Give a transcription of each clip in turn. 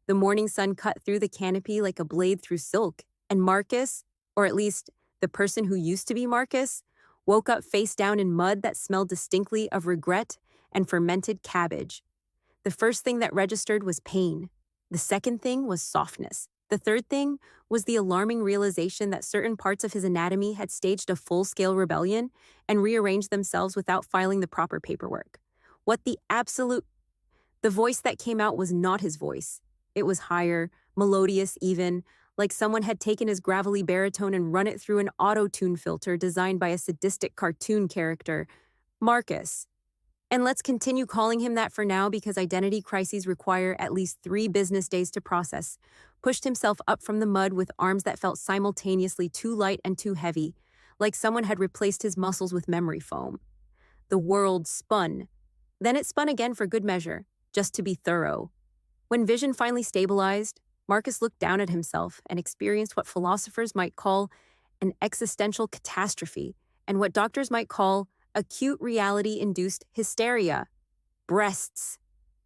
The morning sun cut through the canopy like a blade through silk, and Marcus, or at least the person who used to be Marcus, woke up face down in mud that smelled distinctly of regret and fermented cabbage. The first thing that registered was pain. The second thing was softness. The third thing was the alarming realization that certain parts of his anatomy had staged a full-scale rebellion and rearranged themselves without filing the proper paperwork. The voice that came out was not his voice. It was higher, melodious even, like someone had taken his gravelly baritone and run it through an auto-tune filter designed by a sadistic cartoon character. Marcus. And let's continue calling him that for now because identity crises require at least 3 business days to process, pushed himself up from the mud with arms that felt simultaneously too light and too heavy, like someone had replaced his muscles with memory foam. The world spun. Then it spun again for good measure, just to be thorough. When vision finally stabilized, Marcus looked down at himself and experienced what philosophers might call an existential catastrophe and what doctors might call acute reality-induced hysteria. Breasts.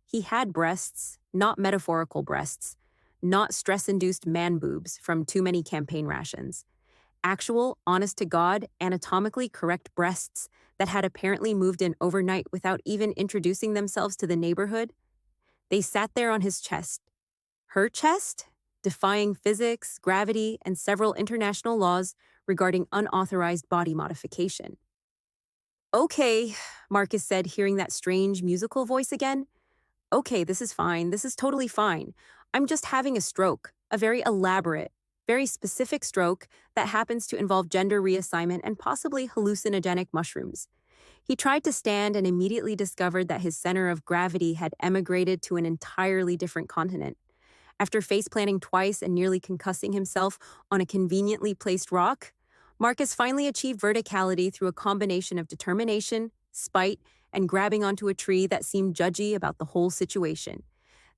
He had breasts, not metaphorical breasts, not stress-induced man boobs from too many campaign rations. Actual, honest-to-God, anatomically correct breasts that had apparently moved in overnight without even introducing themselves to the neighborhood. They sat there on his chest. Her chest? Defying physics, gravity, and several international laws regarding unauthorized body modification. Okay, Marcus said, hearing that strange musical voice again. Okay, this is fine. This is totally fine. I'm just having a stroke, a very elaborate, very specific stroke that happens to involve gender reassignment and possibly hallucinogenic mushrooms. He tried to stand and immediately discovered that his center of gravity had emigrated to an entirely different continent. After face-planting twice and nearly concussing himself on a conveniently placed rock, Marcus finally achieved verticality through a combination of determination, spite, and grabbing onto a tree that seemed judgy about the whole situation.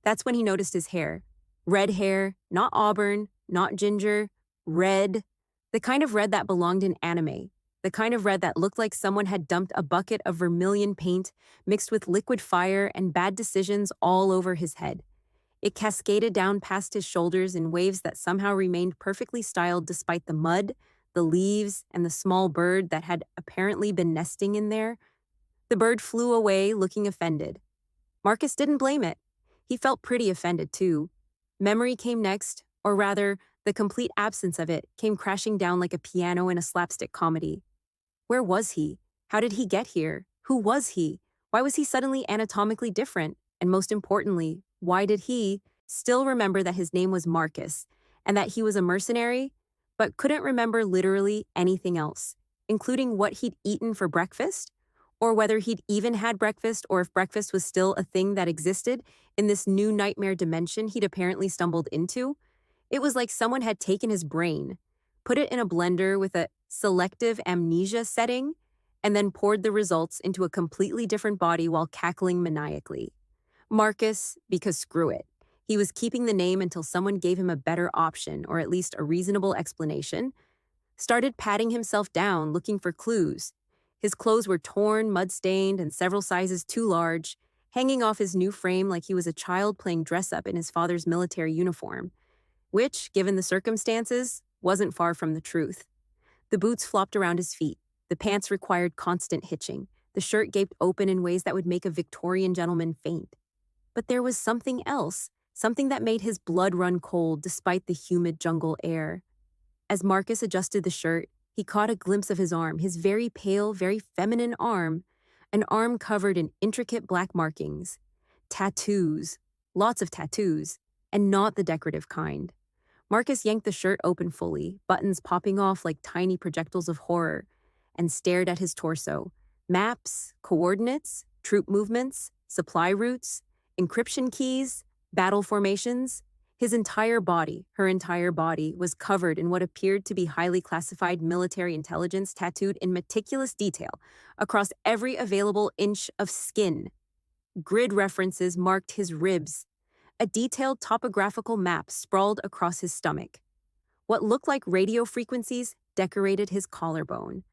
That's when he noticed his hair. Red hair, not auburn, not ginger, red. The kind of red that belonged in anime. The kind of red that looked like someone had dumped a bucket of vermilion paint mixed with liquid fire and bad decisions all over his head. It cascaded down past his shoulders in waves that somehow remained perfectly styled despite the mud, the leaves, and the small bird that had apparently been nesting in there. The bird flew away, looking offended. Marcus didn't blame it. He felt pretty offended, too. Memory came next, or rather, the complete absence of it came crashing down like a piano in a slapstick comedy. Where was he? How did he get here? Who was he? Why was he suddenly anatomically different? And most importantly, why did he still remember that his name was Marcus and that he was a mercenary, but couldn't remember literally anything else, including what he'd eaten for breakfast, or whether he'd even had breakfast or if breakfast was still a thing that existed in this new nightmare dimension he'd apparently stumbled into? It was like someone had taken his brain, put it in a blender with a selective amnesia setting, and then poured the results into a completely different body while cackling maniacally. Marcus, because screw it. He was keeping the name until someone gave him a better option, or at least a reasonable explanation. Started patting himself down, looking for clues. His clothes were torn, mud-stained, and several sizes too large, hanging off his new frame like he was a child playing dress-up in his father's military uniform, which, given the circumstances, wasn't far from the truth. The boots flopped around his feet. The pants required constant hitching. The shirt gaped open in ways that would make a Victorian gentleman faint. But there was something else, something that made his blood run cold despite the humid jungle air. As Marcus adjusted the shirt, he caught a glimpse of his arm, his very pale, very feminine arm, an arm covered in intricate black markings. Tattoos, lots of tattoos, and not the decorative kind. Marcus yanked the shirt open fully, buttons popping off like tiny projectiles of horror, and stared at his torso. Maps, coordinates, troop movements, supply routes, encryption keys, battle formations. His entire body, her entire body, was covered in what appeared to be highly classified military intelligence tattooed in meticulous detail across every available inch of skin. Grid references marked his ribs. A detailed topographical map sprawled across his stomach. What looked like radio frequencies decorated his collarbone.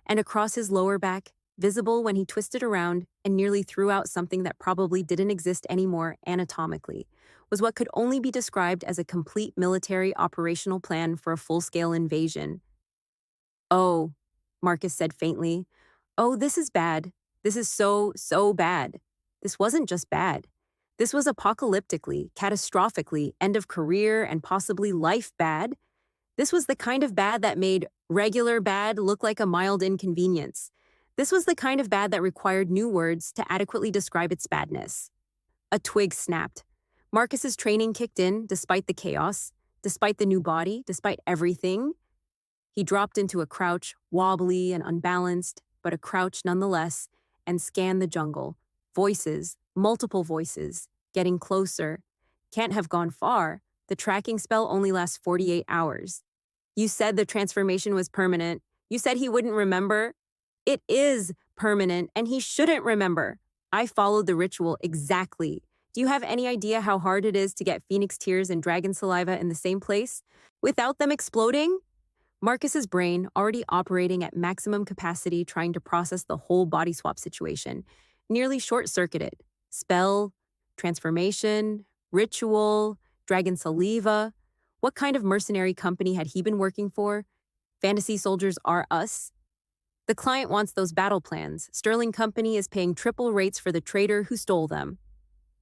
And across his lower back, visible when he twisted around and nearly threw out something that probably didn't exist anymore anatomically, was what could only be described as a complete military operational plan for a full-scale invasion. "Oh," Marcus said faintly. "Oh, this is bad. This is so bad. This wasn't just bad. This was apocalyptically, catastrophically, end of career and possibly life bad. This was the kind of bad that made regular bad look like a mild inconvenience. This was the kind of bad that required new words to adequately describe its badness." A twig snapped. Marcus's training kicked in despite the chaos, despite the new body, despite everything. He dropped into a crouch, wobbly and unbalanced, but a crouch nonetheless, and scanned the jungle. Voices, multiple voices, getting closer. Can't have gone far. The tracking spell only lasts 48 hours. "You said the transformation was permanent. You said he wouldn't remember." "It is permanent, and he shouldn't remember. I followed the ritual exactly. Do you have any idea how hard it is to get phoenix tears and dragon saliva in the same place without them exploding?" Marcus's brain, already operating at maximum capacity trying to process the whole body swap situation, nearly short-circuited. Spell, transformation, ritual, dragon saliva. What kind of mercenary company had he been working for? Fantasy soldiers are us. The client wants those battle plans. Sterling Company is paying triple rates for the traitor who stole them.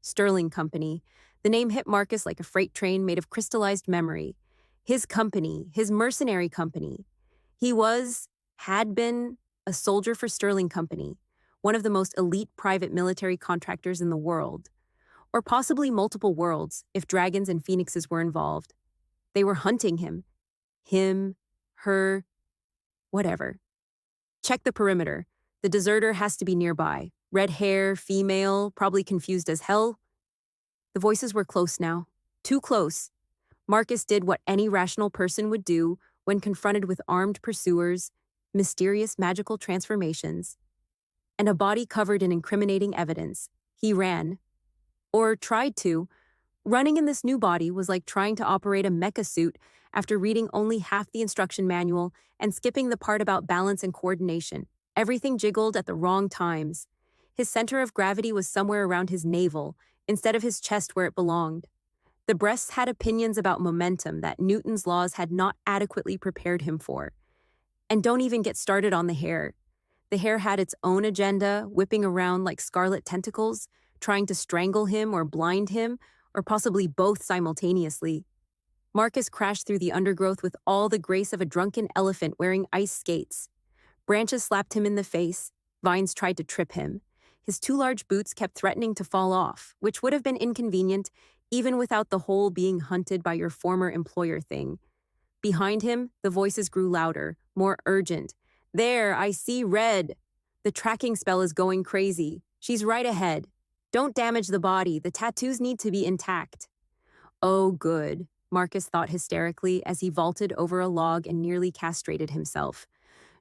Sterling Company. The name hit Marcus like a freight train made of crystallized memory. His company, his mercenary company. He had been, a soldier for Sterling Company, one of the most elite private military contractors in the world. Or possibly multiple worlds, if dragons and phoenixes were involved. They were hunting him. Him, her, whatever. Check the perimeter. The deserter has to be nearby. Red hair, female, probably confused as hell. The voices were close now. Too close. Marcus did what any rational person would do when confronted with armed pursuers, mysterious magical transformations, and a body covered in incriminating evidence. He ran. Or tried to. Running in this new body was like trying to operate a mecha suit after reading only half the instruction manual and skipping the part about balance and coordination. Everything jiggled at the wrong times. His center of gravity was somewhere around his navel, instead of his chest where it belonged. The breasts had opinions about momentum that Newton's laws had not adequately prepared him for. And don't even get started on the hair. The hair had its own agenda, whipping around like scarlet tentacles, trying to strangle him or blind him, or possibly both simultaneously. Marcus crashed through the undergrowth with all the grace of a drunken elephant wearing ice skates. Branches slapped him in the face. Vines tried to trip him. His two large boots kept threatening to fall off, which would have been inconvenient even without the whole being hunted by your former employer thing. Behind him, the voices grew louder, more urgent. "There, I see red. The tracking spell is going crazy. She's right ahead. Don't damage the body. The tattoos need to be intact." "Oh, good," Marcus thought hysterically as he vaulted over a log and nearly castrated himself.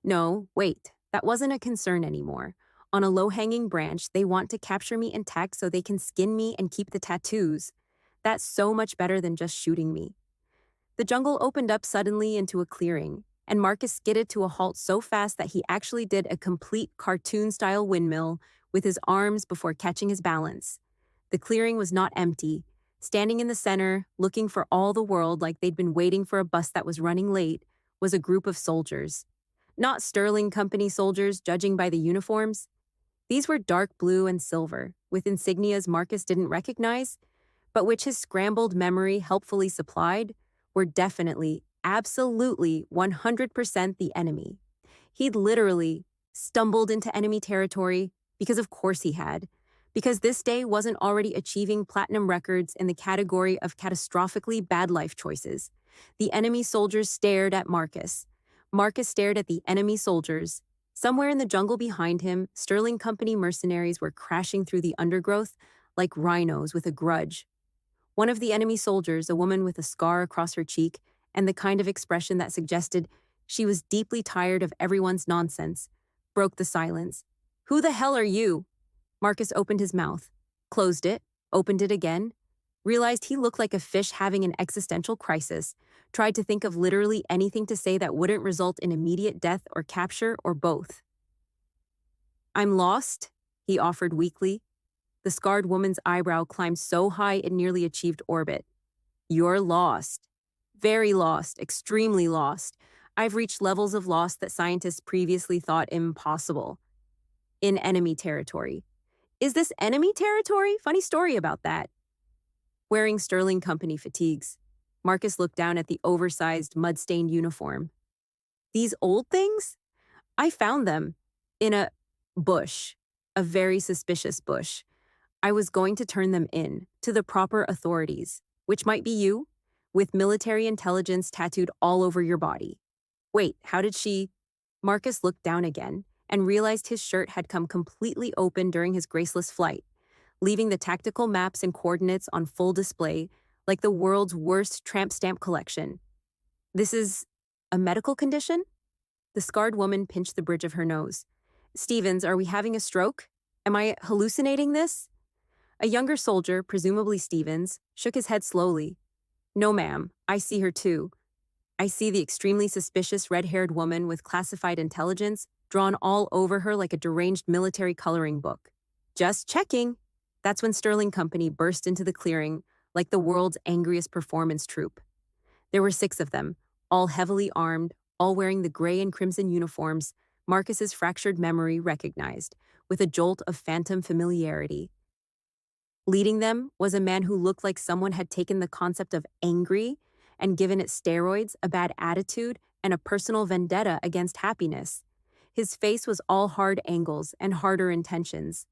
No, wait, that wasn't a concern anymore. On a low-hanging branch, they want to capture me intact so they can skin me and keep the tattoos. That's so much better than just shooting me. The jungle opened up suddenly into a clearing, and Marcus skidded to a halt so fast that he actually did a complete cartoon-style windmill with his arms before catching his balance. The clearing was not empty. Standing in the center, looking for all the world like they'd been waiting for a bus that was running late, was a group of soldiers. Not Sterling Company soldiers, judging by the uniforms. These were dark blue and silver, with insignias Marcus didn't recognize, but which his scrambled memory helpfully supplied, were definitely, absolutely, 100% the enemy. He'd literally stumbled into enemy territory because of course he had, because this day wasn't already achieving platinum records in the category of catastrophically bad life choices. The enemy soldiers stared at Marcus. Marcus stared at the enemy soldiers. Somewhere in the jungle behind him, Sterling Company mercenaries were crashing through the undergrowth like rhinos with a grudge. One of the enemy soldiers, a woman with a scar across her cheek and the kind of expression that suggested she was deeply tired of everyone's nonsense, broke the silence. "Who the hell are you?" Marcus opened his mouth, closed it, opened it again, realized he looked like a fish having an existential crisis, tried to think of literally anything to say that wouldn't result in immediate death or capture or both. I'm lost, he offered weakly. The scarred woman's eyebrow climbed so high it nearly achieved orbit. You're lost. Very lost, extremely lost. I've reached levels of lost that scientists previously thought impossible. In enemy territory. Is this enemy territory? Funny story about that. Wearing Sterling Company fatigues, Marcus looked down at the oversized, mud-stained uniform. These old things? I found them in a bush, a very suspicious bush. I was going to turn them in to the proper authorities, which might be you, with military intelligence tattooed all over your body. Wait, how did she? Marcus looked down again and realized his shirt had come completely open during his graceless flight, leaving the tactical maps and coordinates on full display like the world's worst tramp stamp collection. This is a medical condition? The scarred woman pinched the bridge of her nose. Stevens, are we having a stroke? Am I hallucinating this? A younger soldier, presumably Stevens, shook his head slowly. No, ma'am, I see her too. I see the extremely suspicious red-haired woman with classified intelligence drawn all over her like a deranged military coloring book. Just checking. That's when Sterling Company burst into the clearing like the world's angriest performance troupe. There were 6 of them, all heavily armed, all wearing the gray and crimson uniforms Marcus's fractured memory recognized, with a jolt of phantom familiarity. Leading them was a man who looked like someone had taken the concept of angry and given it steroids, a bad attitude, and a personal vendetta against happiness. His face was all hard angles and harder intentions.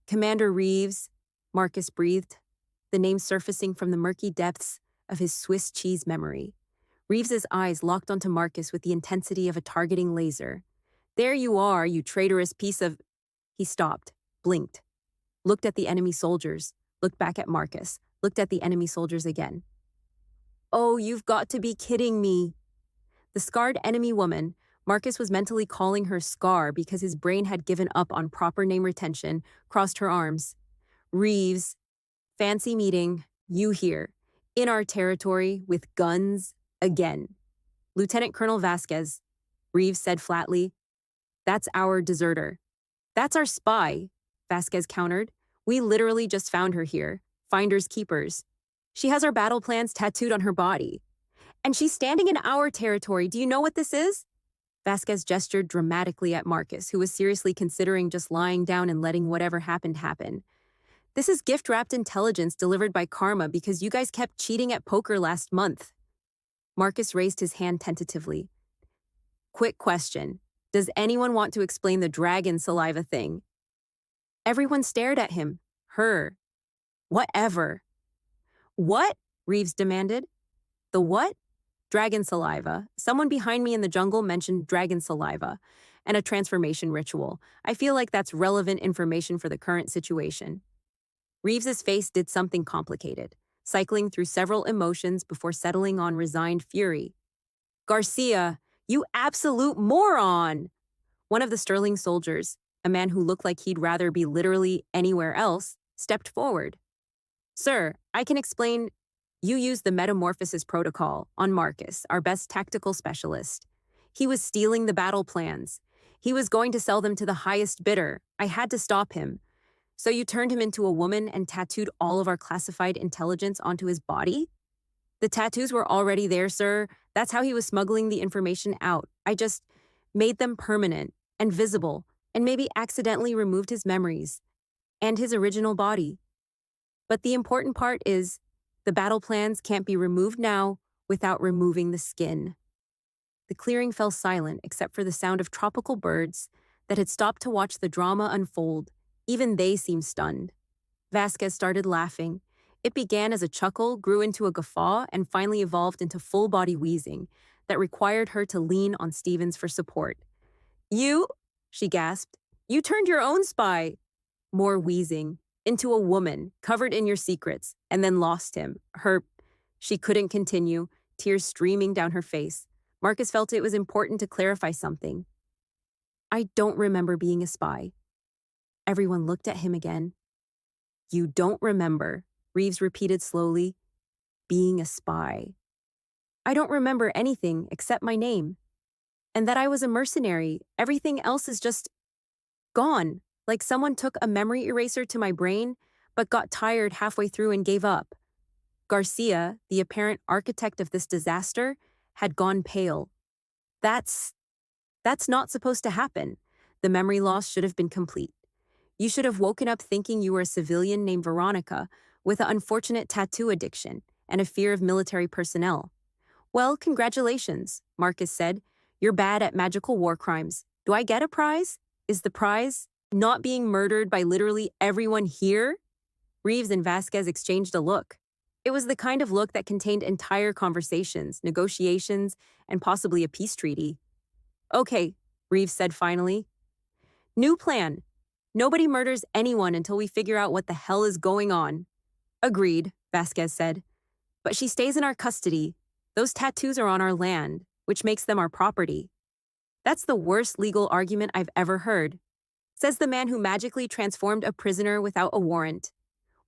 Commander Reeves, Marcus breathed, the name surfacing from the murky depths of his Swiss cheese memory. Reeves's eyes locked onto Marcus with the intensity of a targeting laser. There you are, you traitorous piece of... He stopped, blinked, looked at the enemy soldiers, looked back at Marcus, looked at the enemy soldiers again. Oh, you've got to be kidding me. The scarred enemy woman, Marcus was mentally calling her Scar because his brain had given up on proper name retention, crossed her arms. Reeves, fancy meeting, you here, in our territory with guns, again. Lieutenant Colonel Vasquez, Reeves said flatly. That's our deserter. That's our spy, Vasquez countered. We literally just found her here, finders keepers. She has our battle plans tattooed on her body. And she's standing in our territory. Do you know what this is? Vasquez gestured dramatically at Marcus, who was seriously considering just lying down and letting whatever happened happen. This is gift-wrapped intelligence delivered by Karma because you guys kept cheating at poker last month. Marcus raised his hand tentatively. Quick question. Does anyone want to explain the dragon saliva thing? Everyone stared at him. Her. Whatever. What? Reeves demanded. The what? Dragon saliva. Someone behind me in the jungle mentioned dragon saliva and a transformation ritual. I feel like that's relevant information for the current situation. Reeves's face did something complicated, cycling through several emotions before settling on resigned fury. Garcia, you absolute moron! One of the Sterling soldiers, a man who looked like he'd rather be literally anywhere else, stepped forward. Sir, I can explain. You used the metamorphosis protocol on Marcus, our best tactical specialist. He was stealing the battle plans. He was going to sell them to the highest bidder. I had to stop him. So you turned him into a woman and tattooed all of our classified intelligence onto his body? The tattoos were already there, sir. That's how he was smuggling the information out. I just made them permanent and visible and maybe accidentally removed his memories and his original body. But the important part is the battle plans can't be removed now without removing the skin. The clearing fell silent except for the sound of tropical birds that had stopped to watch the drama unfold. Even they seemed stunned. Vasquez started laughing. It began as a chuckle, grew into a guffaw, and finally evolved into full-body wheezing that required her to lean on Stevens for support. You, she gasped, you turned your own spy. More wheezing. Into a woman, covered in your secrets, and then lost him. She couldn't continue, tears streaming down her face. Marcus felt it was important to clarify something. I don't remember being a spy. Everyone looked at him again. You don't remember, Reeves repeated slowly, being a spy. I don't remember anything except my name. And that I was a mercenary. Everything else is just... Gone, like someone took a memory eraser to my brain, but got tired halfway through and gave up. Garcia, the apparent architect of this disaster, had gone pale. That's not supposed to happen. The memory loss should have been complete. You should have woken up thinking you were a civilian named Veronica with an unfortunate tattoo addiction and a fear of military personnel. Well, congratulations, Marcus said. You're bad at magical war crimes. Do I get a prize? Is the prize not being murdered by literally everyone here? Reeves and Vasquez exchanged a look. It was the kind of look that contained entire conversations, negotiations, and possibly a peace treaty. Okay, Reeves said finally. New plan. Nobody murders anyone until we figure out what the hell is going on. Agreed, Vasquez said. But she stays in our custody. Those tattoos are on our land, which makes them our property. That's the worst legal argument I've ever heard, says the man who magically transformed a prisoner without a warrant.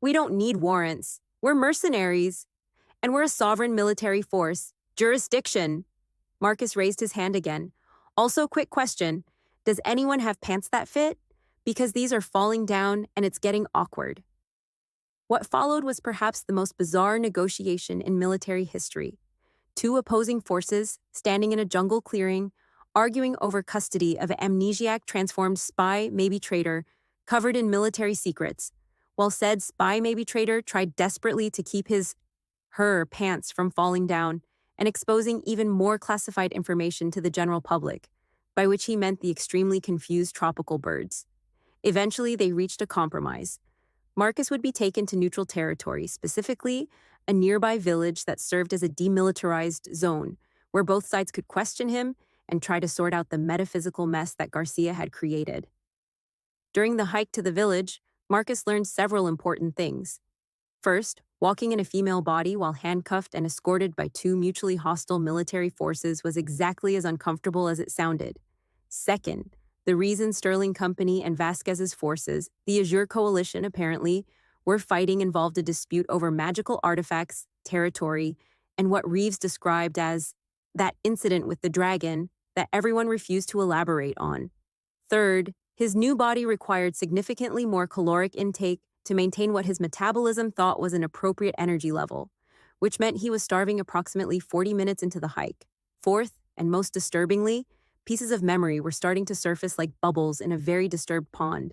We don't need warrants. We're mercenaries. And we're a sovereign military force. Jurisdiction. Marcus raised his hand again. Also, quick question. Does anyone have pants that fit? Because these are falling down and it's getting awkward. What followed was perhaps the most bizarre negotiation in military history. Two opposing forces, standing in a jungle clearing, arguing over custody of an amnesiac transformed spy, maybe traitor, covered in military secrets, while said spy, maybe traitor tried desperately to keep her pants from falling down and exposing even more classified information to the general public, by which he meant the extremely confused tropical birds. Eventually, they reached a compromise. Marcus would be taken to neutral territory, specifically a nearby village that served as a demilitarized zone, where both sides could question him and try to sort out the metaphysical mess that Garcia had created. During the hike to the village, Marcus learned several important things. First, walking in a female body while handcuffed and escorted by two mutually hostile military forces was exactly as uncomfortable as it sounded. Second, the reason Sterling Company and Vasquez's forces, the Azure Coalition apparently, were fighting involved a dispute over magical artifacts, territory, and what Reeves described as that incident with the dragon that everyone refused to elaborate on. Third, his new body required significantly more caloric intake to maintain what his metabolism thought was an appropriate energy level, which meant he was starving approximately 40 minutes into the hike. Fourth, and most disturbingly, pieces of memory were starting to surface like bubbles in a very disturbed pond.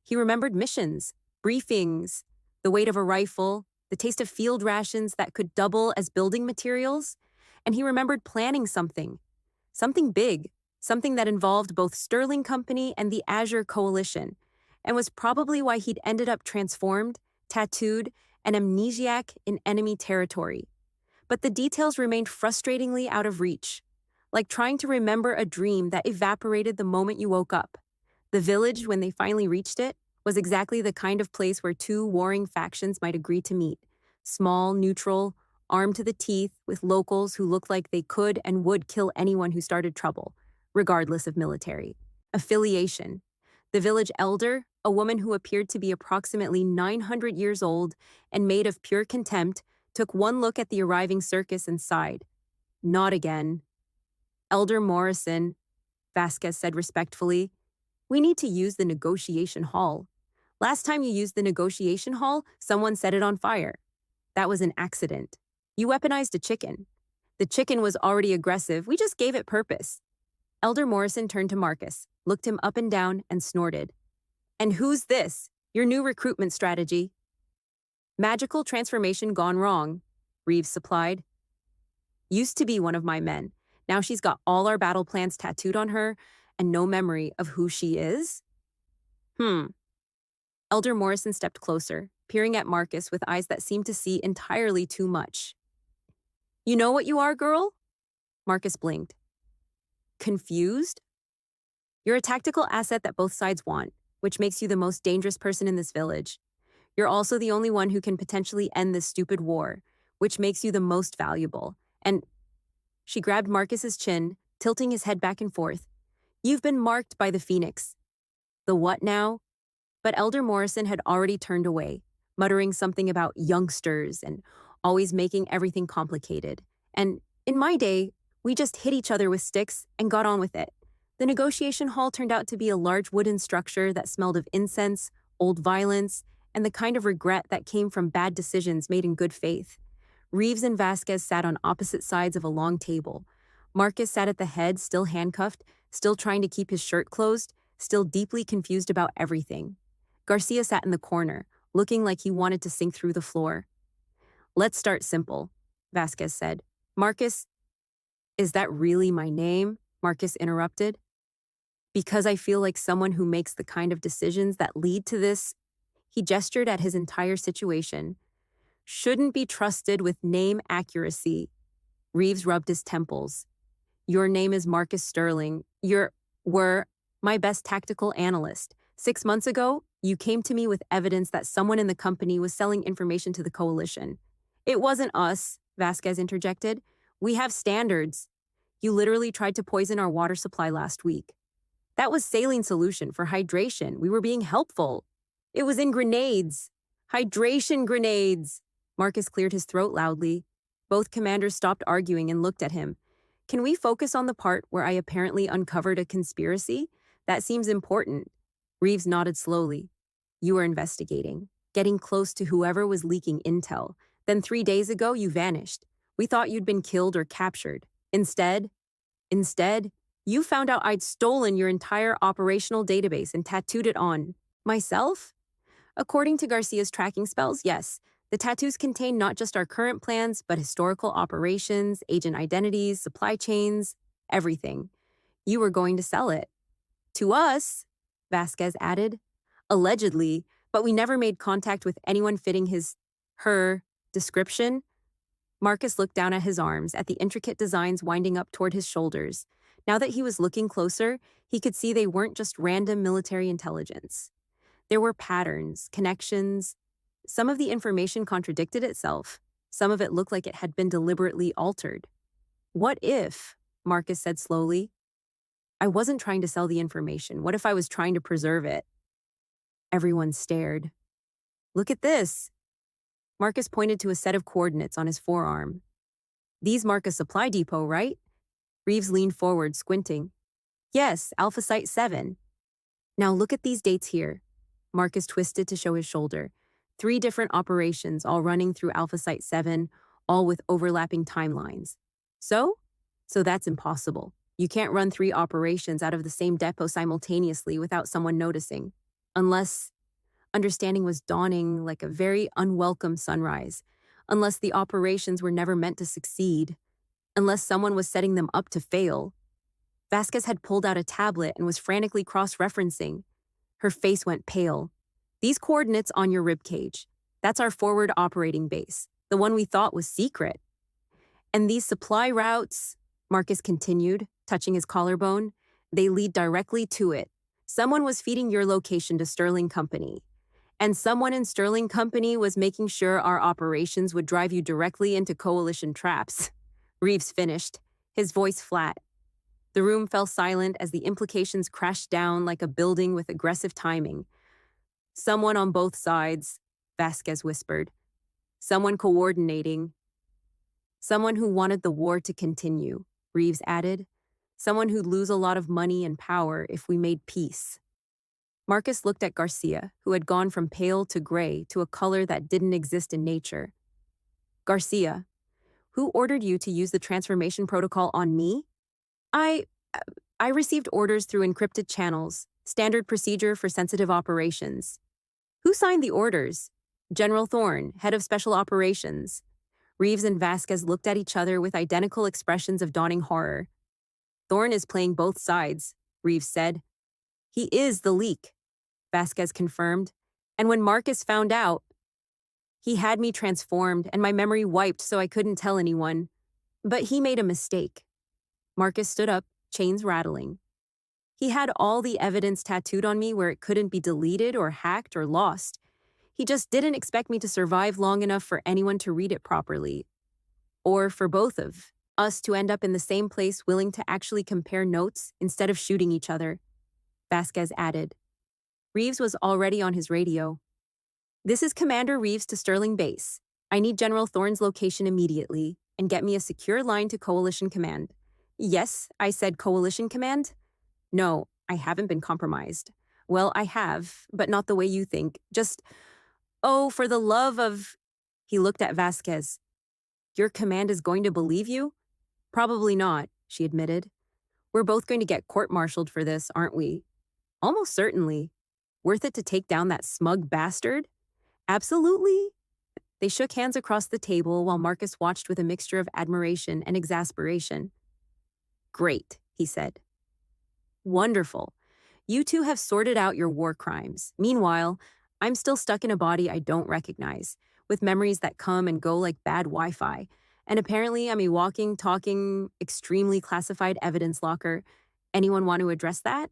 He remembered missions, briefings, the weight of a rifle, the taste of field rations that could double as building materials, and he remembered planning something big, something that involved both Sterling Company and the Azure Coalition, and was probably why he'd ended up transformed, tattooed, and amnesiac in enemy territory. But the details remained frustratingly out of reach, like trying to remember a dream that evaporated the moment you woke up. The village, when they finally reached it, was exactly the kind of place where two warring factions might agree to meet. Small, neutral, armed to the teeth, with locals who looked like they could and would kill anyone who started trouble, regardless of military affiliation. The village elder, a woman who appeared to be approximately 900 years old and made of pure contempt, took one look at the arriving circus and sighed. Not again. Elder Morrison, Vasquez said respectfully, we need to use the negotiation hall. Last time you used the negotiation hall, someone set it on fire. That was an accident. You weaponized a chicken. The chicken was already aggressive. We just gave it purpose. Elder Morrison turned to Marcus, looked him up and down, and snorted. And who's this? Your new recruitment strategy? Magical transformation gone wrong, Reeves supplied. Used to be one of my men. Now she's got all our battle plans tattooed on her and no memory of who she is? Elder Morrison stepped closer, peering at Marcus with eyes that seemed to see entirely too much. You know what you are, girl? Marcus blinked. Confused? You're a tactical asset that both sides want, which makes you the most dangerous person in this village. You're also the only one who can potentially end this stupid war, which makes you the most valuable. And she grabbed Marcus's chin, tilting his head back and forth. You've been marked by the Phoenix. The what now? But Elder Morrison had already turned away, muttering something about youngsters and always making everything complicated. And in my day, we just hit each other with sticks and got on with it. The negotiation hall turned out to be a large wooden structure that smelled of incense, old violence, and the kind of regret that came from bad decisions made in good faith. Reeves and Vasquez sat on opposite sides of a long table. Marcus sat at the head, still handcuffed, still trying to keep his shirt closed, still deeply confused about everything. Garcia sat in the corner, looking like he wanted to sink through the floor. "Let's start simple," Vasquez said. "Marcus, is that really my name?" Marcus interrupted. "Because I feel like someone who makes the kind of decisions that lead to this," he gestured at his entire situation, "shouldn't be trusted with name accuracy." Reeves rubbed his temples. "Your name is Marcus Sterling. Were my best tactical analyst. 6 months ago, you came to me with evidence that someone in the company was selling information to the coalition." "It wasn't us," Vasquez interjected. "We have standards. You literally tried to poison our water supply last week." "That was saline solution for hydration. We were being helpful." "It was in grenades. Hydration grenades." Marcus cleared his throat loudly. Both commanders stopped arguing and looked at him. "Can we focus on the part where I apparently uncovered a conspiracy? That seems important." Reeves nodded slowly. "You were investigating, getting close to whoever was leaking intel. Then 3 days ago, you vanished. We thought you'd been killed or captured. Instead, you found out I'd stolen your entire operational database and tattooed it on myself?" According to Garcia's tracking spells, yes. The tattoos contain not just our current plans, but historical operations, agent identities, supply chains, everything. You were going to sell it. "To us," Vasquez added. "Allegedly, but we never made contact with anyone fitting her description." Marcus looked down at his arms, at the intricate designs winding up toward his shoulders. Now that he was looking closer, he could see they weren't just random military intelligence. There were patterns, connections. Some of the information contradicted itself. Some of it looked like it had been deliberately altered. "What if," Marcus said slowly, "I wasn't trying to sell the information? What if I was trying to preserve it?" Everyone stared. "Look at this." Marcus pointed to a set of coordinates on his forearm. "These mark a supply depot, right?" Reeves leaned forward, squinting. "Yes, Alpha Site 7. Now look at these dates here." Marcus twisted to show his shoulder. 3 different operations, all running through Alpha Site 7, all with overlapping timelines. So that's impossible. You can't run 3 operations out of the same depot simultaneously without someone noticing. Unless understanding was dawning like a very unwelcome sunrise. Unless the operations were never meant to succeed. Unless someone was setting them up to fail. Vasquez had pulled out a tablet and was frantically cross-referencing. Her face went pale. "These coordinates on your ribcage. That's our forward operating base, the one we thought was secret. And these supply routes," Marcus continued, touching his collarbone, "they lead directly to it. Someone was feeding your location to Sterling Company. And someone in Sterling Company was making sure our operations would drive you directly into coalition traps." Reeves finished, his voice flat. The room fell silent as the implications crashed down like a building with aggressive timing. "Someone on both sides," Vasquez whispered. "Someone coordinating." "Someone who wanted the war to continue," Reeves added. "Someone who'd lose a lot of money and power if we made peace." Marcus looked at Garcia, who had gone from pale to gray to a color that didn't exist in nature. "Garcia, who ordered you to use the transformation protocol on me?" I received orders through encrypted channels, standard procedure for sensitive operations." "Who signed the orders?" "General Thorne, head of special operations." Reeves and Vasquez looked at each other with identical expressions of dawning horror. "Thorne is playing both sides," Reeves said. "He is the leak," Vasquez confirmed. "And when Marcus found out, he had me transformed and my memory wiped so I couldn't tell anyone. But he made a mistake." Marcus stood up, chains rattling. "He had all the evidence tattooed on me where it couldn't be deleted or hacked or lost. He just didn't expect me to survive long enough for anyone to read it properly. Or for both of us to end up in the same place willing to actually compare notes instead of shooting each other," Vasquez added. Reeves was already on his radio. "This is Commander Reeves to Sterling Base. I need General Thorne's location immediately, and get me a secure line to Coalition Command." "Yes," I said, "Coalition Command." No, I haven't been compromised. Well, I have, but not the way you think. Just, oh, for the love of... He looked at Vasquez. Your command is going to believe you? Probably not, she admitted. We're both going to get court-martialed for this, aren't we? Almost certainly. Worth it to take down that smug bastard? Absolutely. They shook hands across the table while Marcus watched with a mixture of admiration and exasperation. Great, he said. Wonderful. You two have sorted out your war crimes. Meanwhile, I'm still stuck in a body I don't recognize, with memories that come and go like bad Wi-Fi. And apparently I'm a walking, talking, extremely classified evidence locker. Anyone want to address that?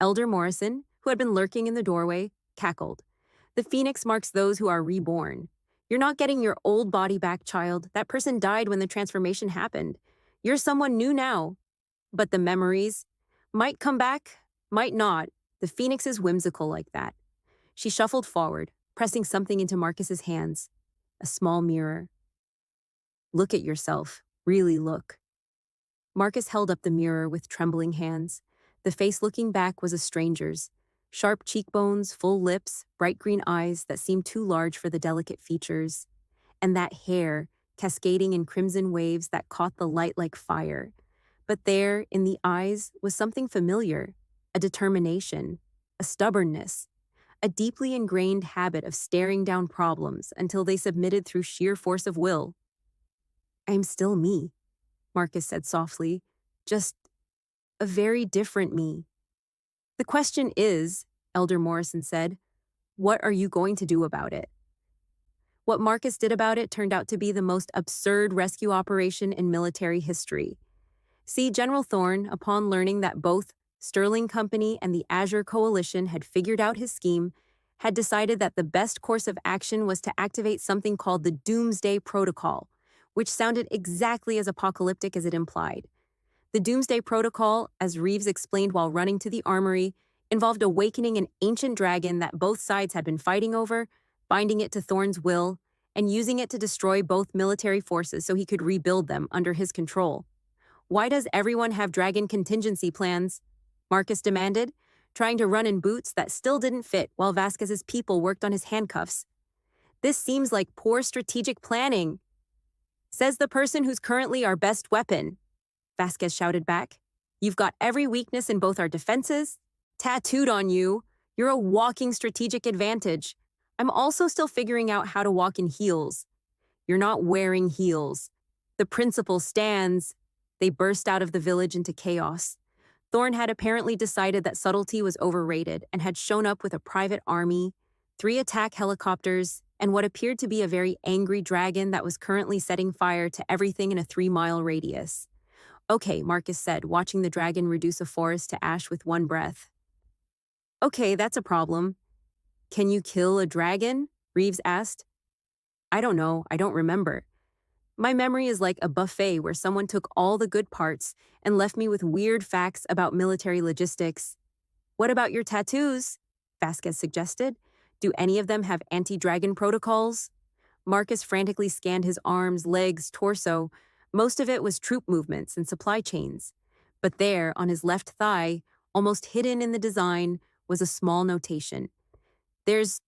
Elder Morrison, who had been lurking in the doorway, cackled. The phoenix marks those who are reborn. You're not getting your old body back, child. That person died when the transformation happened. You're someone new now. But the memories might come back, might not. The phoenix is whimsical like that. She shuffled forward, pressing something into Marcus's hands. A small mirror. Look at yourself. Really look. Marcus held up the mirror with trembling hands. The face looking back was a stranger's. Sharp cheekbones, full lips, bright green eyes that seemed too large for the delicate features. And that hair, cascading in crimson waves that caught the light like fire. But there, in the eyes, was something familiar. A determination. A stubbornness. A deeply ingrained habit of staring down problems until they submitted through sheer force of will. I'm still me, Marcus said softly. Just a very different me. The question is, Elder Morrison said, what are you going to do about it? What Marcus did about it turned out to be the most absurd rescue operation in military history. See, General Thorne, upon learning that both Sterling Company and the Azure Coalition had figured out his scheme, had decided that the best course of action was to activate something called the Doomsday Protocol, which sounded exactly as apocalyptic as it implied. The Doomsday Protocol, as Reeves explained while running to the armory, involved awakening an ancient dragon that both sides had been fighting over, binding it to Thorne's will, and using it to destroy both military forces so he could rebuild them under his control. Why does everyone have dragon contingency plans? Marcus demanded, trying to run in boots that still didn't fit while Vasquez's people worked on his handcuffs. This seems like poor strategic planning. Says the person who's currently our best weapon, Vasquez shouted back. You've got every weakness in both our defenses. Tattooed on you. You're a walking strategic advantage. I'm also still figuring out how to walk in heels. You're not wearing heels. The principle stands. They burst out of the village into chaos. Thorne had apparently decided that subtlety was overrated and had shown up with a private army, 3 attack helicopters, and what appeared to be a very angry dragon that was currently setting fire to everything in a 3-mile radius. Okay, Marcus said, watching the dragon reduce a forest to ash with one breath. Okay, that's a problem. Can you kill a dragon? Reeves asked. I don't know, I don't remember. My memory is like a buffet where someone took all the good parts and left me with weird facts about military logistics. What about your tattoos? Vasquez suggested. Do any of them have anti-dragon protocols? Marcus frantically scanned his arms, legs, torso. Most of it was troop movements and supply chains. But there, on his left thigh, almost hidden in the design, was a small notation. There's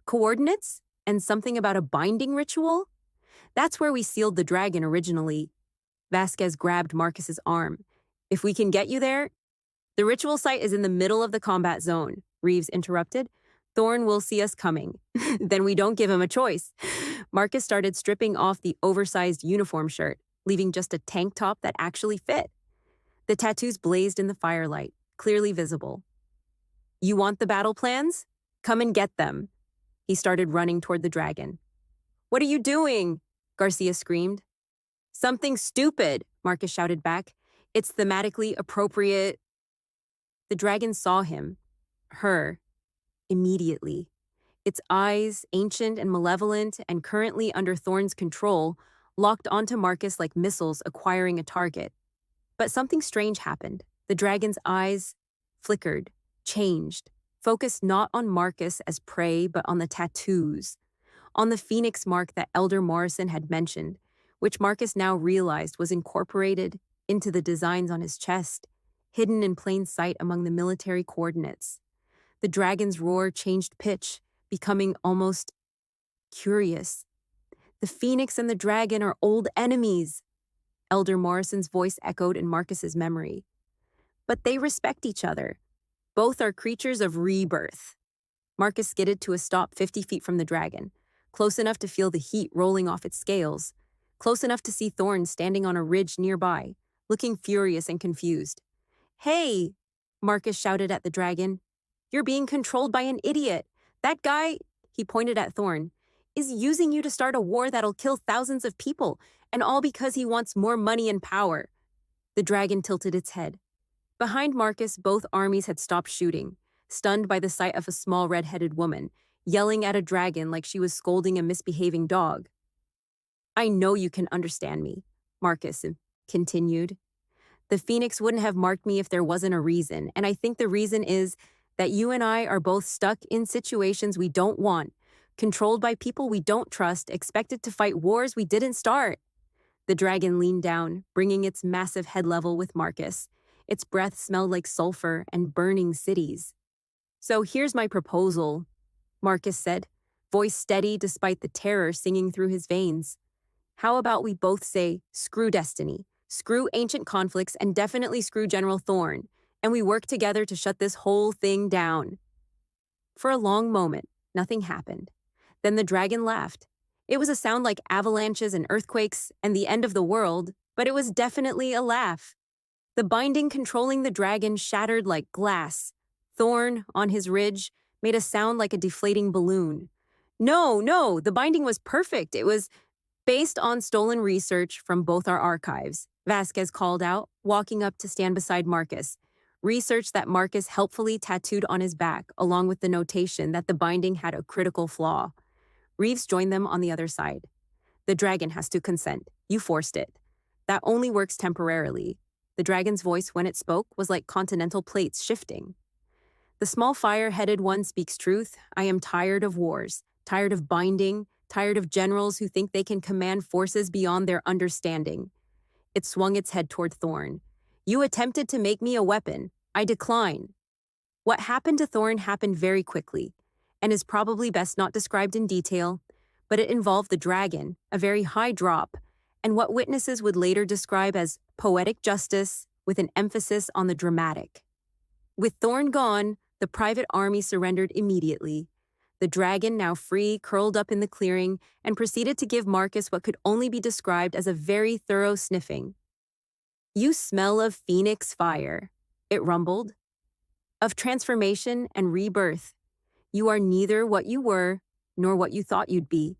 coordinates and something about a binding ritual? That's where we sealed the dragon originally. Vasquez grabbed Marcus's arm. If we can get you there... The ritual site is in the middle of the combat zone, Reeves interrupted. Thorne will see us coming. Then we don't give him a choice. Marcus started stripping off the oversized uniform shirt, leaving just a tank top that actually fit. The tattoos blazed in the firelight, clearly visible. You want the battle plans? Come and get them. He started running toward the dragon. What are you doing? Garcia screamed. Something stupid, Marcus shouted back. It's thematically appropriate. The dragon saw him, her, immediately. Its eyes, ancient and malevolent and currently under Thorne's control, locked onto Marcus like missiles acquiring a target. But something strange happened. The dragon's eyes flickered, changed, focused not on Marcus as prey but on the tattoos, on the phoenix mark that Elder Morrison had mentioned, which Marcus now realized was incorporated into the designs on his chest, hidden in plain sight among the military coordinates. The dragon's roar changed pitch, becoming almost curious. The phoenix and the dragon are old enemies, Elder Morrison's voice echoed in Marcus's memory. But they respect each other. Both are creatures of rebirth. Marcus skidded to a stop 50 feet from the dragon, close enough to feel the heat rolling off its scales, close enough to see Thorn standing on a ridge nearby, looking furious and confused. "Hey!" Marcus shouted at the dragon. "You're being controlled by an idiot. That guy," he pointed at Thorn, "is using you to start a war that'll kill thousands of people, and all because he wants more money and power." The dragon tilted its head. Behind Marcus, both armies had stopped shooting, stunned by the sight of a small red-headed woman, yelling at a dragon like she was scolding a misbehaving dog. "I know you can understand me," Marcus continued. "The Phoenix wouldn't have marked me if there wasn't a reason, and I think the reason is that you and I are both stuck in situations we don't want, controlled by people we don't trust, expected to fight wars we didn't start." The dragon leaned down, bringing its massive head level with Marcus. Its breath smelled like sulfur and burning cities. "So here's my proposal," Marcus said, voice steady despite the terror singing through his veins. "How about we both say, screw destiny, screw ancient conflicts, and definitely screw General Thorn, and we work together to shut this whole thing down?" For a long moment, nothing happened. Then the dragon laughed. It was a sound like avalanches and earthquakes and the end of the world, but it was definitely a laugh. The binding controlling the dragon shattered like glass. Thorn, on his ridge, made a sound like a deflating balloon. No, the binding was perfect. It was based on stolen research from both our archives," Vasquez called out, walking up to stand beside Marcus. Research that Marcus helpfully tattooed on his back, along with the notation that the binding had a critical flaw. Reeves joined them on the other side. "The dragon has to consent. You forced it. That only works temporarily." The dragon's voice, when it spoke, was like continental plates shifting. "The small fire-headed one speaks truth. I am tired of wars, tired of binding, tired of generals who think they can command forces beyond their understanding." It swung its head toward Thorn. "You attempted to make me a weapon. I decline." What happened to Thorn happened very quickly, and is probably best not described in detail, but it involved the dragon, a very high drop, and what witnesses would later describe as poetic justice with an emphasis on the dramatic. With Thorn gone, the private army surrendered immediately. The dragon, now free, curled up in the clearing and proceeded to give Marcus what could only be described as a very thorough sniffing. "You smell of phoenix fire," it rumbled. "Of transformation and rebirth. You are neither what you were nor what you thought you'd be."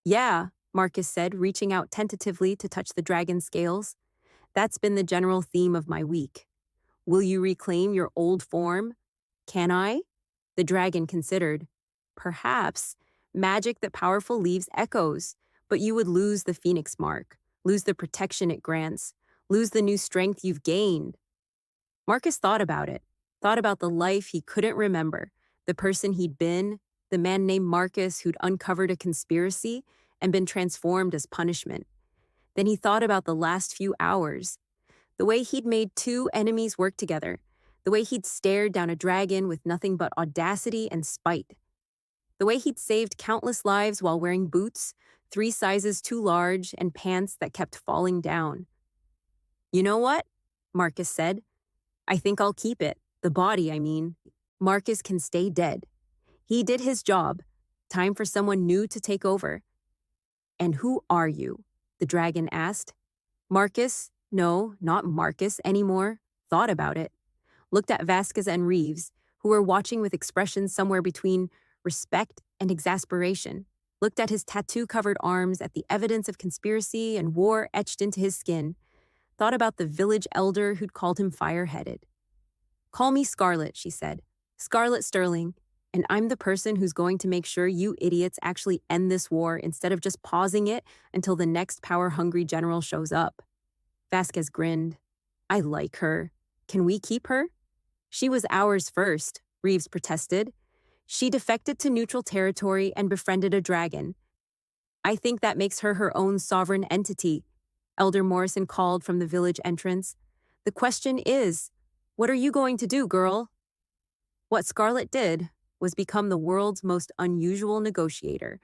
"Yeah," Marcus said, reaching out tentatively to touch the dragon's scales. "That's been the general theme of my week. Will you reclaim your old form?" "Can I?" The dragon considered. "Perhaps. Magic that powerful leaves echoes, but you would lose the phoenix mark, lose the protection it grants, lose the new strength you've gained." Marcus thought about it, thought about the life he couldn't remember, the person he'd been, the man named Marcus who'd uncovered a conspiracy and been transformed as punishment. Then he thought about the last few hours, the way he'd made two enemies work together, the way he'd stared down a dragon with nothing but audacity and spite, the way he'd saved countless lives while wearing boots, 3 sizes too large, and pants that kept falling down. "You know what?" Marcus said. "I think I'll keep it. The body, I mean. Marcus can stay dead. He did his job. Time for someone new to take over." "And who are you?" the dragon asked. Marcus, no, not Marcus anymore, thought about it. Looked at Vasquez and Reeves, who were watching with expressions somewhere between respect and exasperation. Looked at his tattoo-covered arms, at the evidence of conspiracy and war etched into his skin. Thought about the village elder who'd called him fire-headed. "Call me Scarlet," she said. "Scarlet Sterling. And I'm the person who's going to make sure you idiots actually end this war instead of just pausing it until the next power-hungry general shows up." Vasquez grinned. "I like her. Can we keep her?" "She was ours first," Reeves protested. "She defected to neutral territory and befriended a dragon. I think that makes her her own sovereign entity," Elder Morrison called from the village entrance. "The question is, What are you going to do, girl? What Scarlett did was become the world's most unusual negotiator,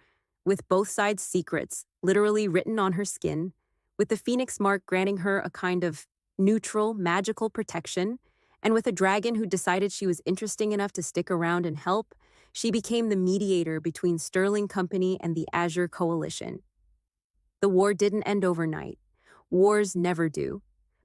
with both sides' secrets literally written on her skin, with the phoenix mark granting her a kind of neutral, magical protection, and with a dragon who decided she was interesting enough to stick around and help, she became the mediator between Sterling Company and the Azure Coalition. The war didn't end overnight. Wars never do.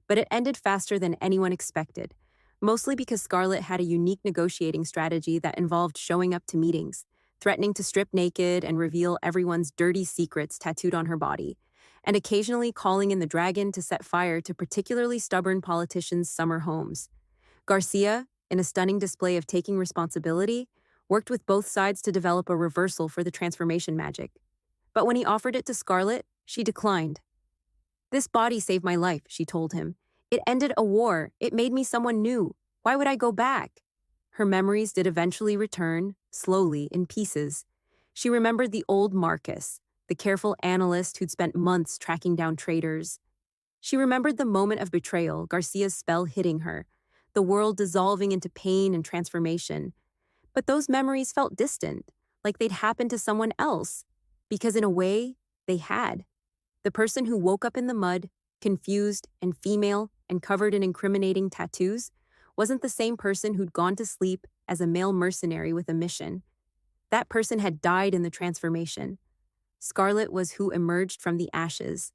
But it ended faster than anyone expected, mostly because Scarlett had a unique negotiating strategy that involved showing up to meetings, threatening to strip naked and reveal everyone's dirty secrets tattooed on her body, and occasionally calling in the dragon to set fire to particularly stubborn politicians' summer homes. Garcia, in a stunning display of taking responsibility, worked with both sides to develop a reversal for the transformation magic. But when he offered it to Scarlett, she declined. "This body saved my life," she told him. "It ended a war. It made me someone new. Why would I go back?" Her memories did eventually return, slowly, in pieces. She remembered the old Marcus, the careful analyst who'd spent months tracking down traitors. She remembered the moment of betrayal, Garcia's spell hitting her, the world dissolving into pain and transformation. But those memories felt distant, like they'd happened to someone else, because in a way, they had. The person who woke up in the mud, confused and female and covered in incriminating tattoos, wasn't the same person who'd gone to sleep as a male mercenary with a mission. That person had died in the transformation. Scarlett was who emerged from the ashes,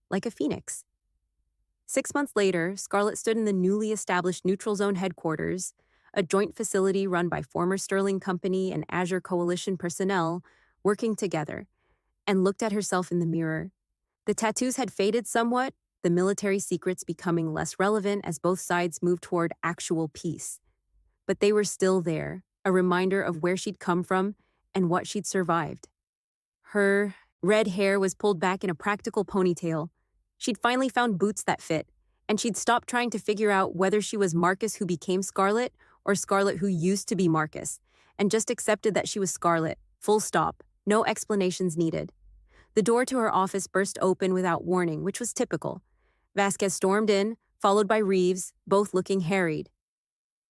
like a phoenix. 6 months later, Scarlett stood in the newly established Neutral Zone headquarters, a joint facility run by former Sterling Company and Azure Coalition personnel, working together, and looked at herself in the mirror. The tattoos had faded somewhat, the military secrets becoming less relevant as both sides moved toward actual peace. But they were still there, a reminder of where she'd come from and what she'd survived. Her red hair was pulled back in a practical ponytail. She'd finally found boots that fit, and she'd stopped trying to figure out whether she was Marcus who became Scarlett or Scarlett who used to be Marcus, and just accepted that she was Scarlett, full stop, no explanations needed. The door to her office burst open without warning, which was typical. Vasquez stormed in, followed by Reeves, both looking harried.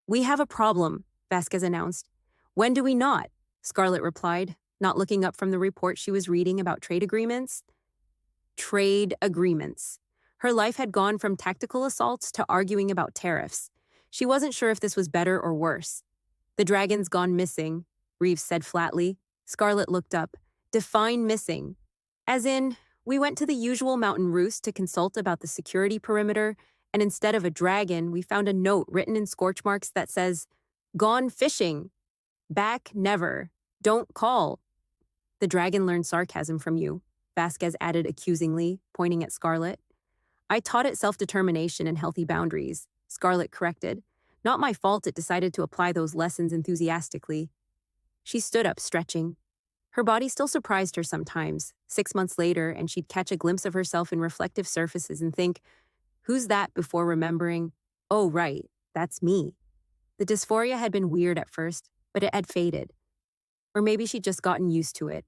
"We have a problem," Vasquez announced. "When do we not?" Scarlett replied, not looking up from the report she was reading about trade agreements. Trade agreements. Her life had gone from tactical assaults to arguing about tariffs. She wasn't sure if this was better or worse. "The dragon's gone missing," Reeves said flatly. Scarlett looked up. "Define missing." "As in, we went to the usual mountain roost to consult about the security perimeter, and instead of a dragon, we found a note written in scorch marks that says, 'Gone fishing. Back never. Don't call.'" "The dragon learned sarcasm from you," Vasquez added accusingly, pointing at Scarlett. "I taught it self-determination and healthy boundaries," Scarlett corrected. "Not my fault it decided to apply those lessons enthusiastically." She stood up, stretching. Her body still surprised her sometimes, 6 months later, and she'd catch a glimpse of herself in reflective surfaces and think, "Who's that?" before remembering, "Oh, right, that's me." The dysphoria had been weird at first, but it had faded. Or maybe she'd just gotten used to it.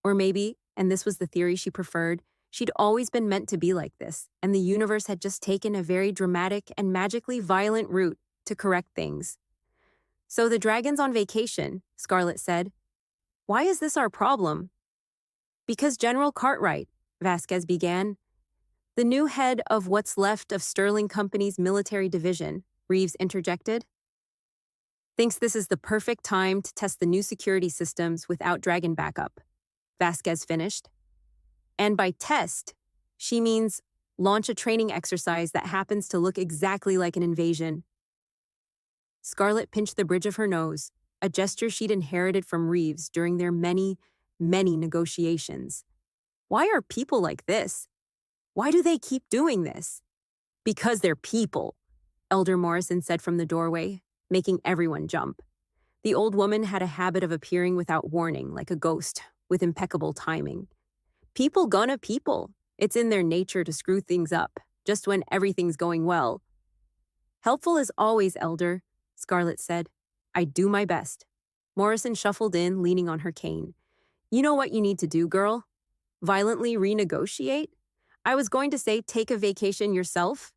Or maybe, and this was the theory she preferred, she'd always been meant to be like this, and the universe had just taken a very dramatic and magically violent route to correct things. "So the dragon's on vacation," Scarlett said. "Why is this our problem?" "Because General Cartwright," Vasquez began. "The new head of what's left of Sterling Company's military division," Reeves interjected, "thinks this is the perfect time to test the new security systems without dragon backup," Vasquez finished. "And by test, she means launch a training exercise that happens to look exactly like an invasion." Scarlett pinched the bridge of her nose, a gesture she'd inherited from Reeves during their many, many negotiations. Why are people like this? Why do they keep doing this? "Because they're people," Elder Morrison said from the doorway, making everyone jump. The old woman had a habit of appearing without warning, like a ghost, with impeccable timing. People gonna people. It's in their nature to screw things up, just when everything's going well. "Helpful as always, Elder," Scarlett said. "I do my best." Morrison shuffled in, leaning on her cane. "You know what you need to do, girl? Violently renegotiate? I was going to say take a vacation yourself,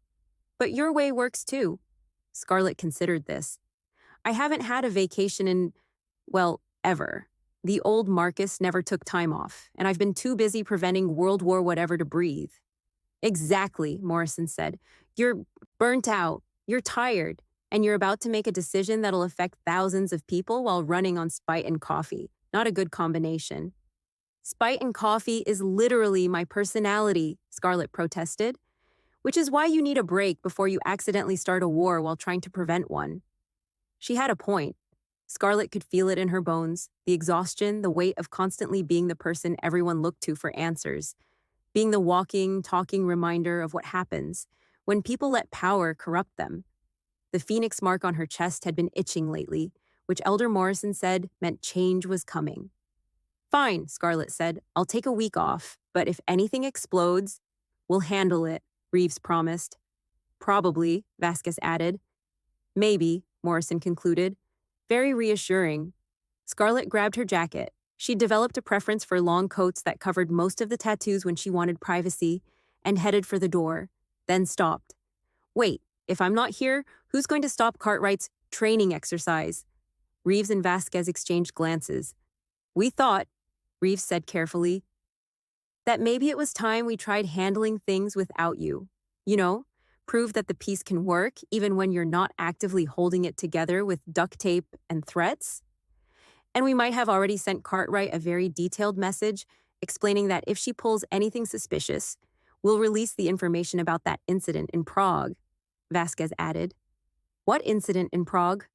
but your way works too. Scarlett considered this. I haven't had a vacation in, well, ever. The old Marcus never took time off, and I've been too busy preventing World War whatever to breathe. Exactly, Morrison said. You're burnt out, you're tired, and you're about to make a decision that'll affect thousands of people while running on spite and coffee. Not a good combination. Spite and coffee is literally my personality, Scarlett protested, which is why you need a break before you accidentally start a war while trying to prevent one. She had a point. Scarlett could feel it in her bones, the exhaustion, the weight of constantly being the person everyone looked to for answers, being the walking, talking reminder of what happens when people let power corrupt them. The phoenix mark on her chest had been itching lately, which Elder Morrison said meant change was coming. Fine, Scarlett said. I'll take a week off, but if anything explodes, we'll handle it, Reeves promised. Probably, Vasquez added. Maybe, Morrison concluded. Very reassuring. Scarlett grabbed her jacket. She'd developed a preference for long coats that covered most of the tattoos when she wanted privacy, and headed for the door, then stopped. Wait, if I'm not here, who's going to stop Cartwright's training exercise? Reeves and Vasquez exchanged glances. We thought, Reeves said carefully, that maybe it was time we tried handling things without you. You know, prove that the piece can work even when you're not actively holding it together with duct tape and threats. And we might have already sent Cartwright a very detailed message explaining that if she pulls anything suspicious, we'll release the information about that incident in Prague, Vasquez added. What incident in Prague?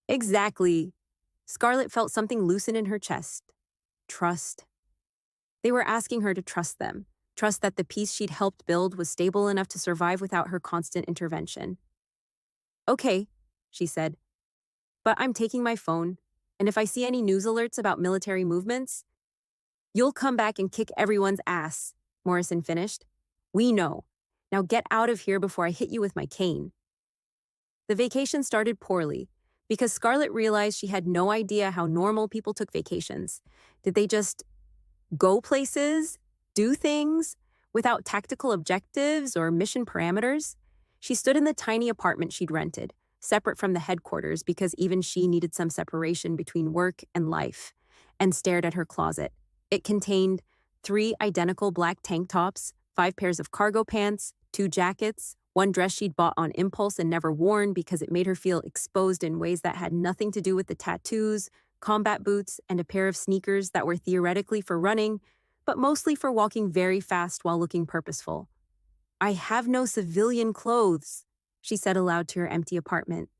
Exactly. Scarlett felt something loosen in her chest. Trust. They were asking her to trust them, trust that the piece she'd helped build was stable enough to survive without her constant intervention. Okay, she said, but I'm taking my phone, and if I see any news alerts about military movements, you'll come back and kick everyone's ass, Morrison finished. We know. Now get out of here before I hit you with my cane. The vacation started poorly, because Scarlett realized she had no idea how normal people took vacations. Did they just go places, do things, without tactical objectives or mission parameters? She stood in the tiny apartment she'd rented, separate from the headquarters because even she needed some separation between work and life, and stared at her closet. It contained 3 identical black tank tops, 5 pairs of cargo pants, 2 jackets, 1 dress she'd bought on impulse and never worn because it made her feel exposed in ways that had nothing to do with the tattoos, combat boots, and a pair of sneakers that were theoretically for running, but mostly for walking very fast while looking purposeful. I have no civilian clothes, she said aloud to her empty apartment.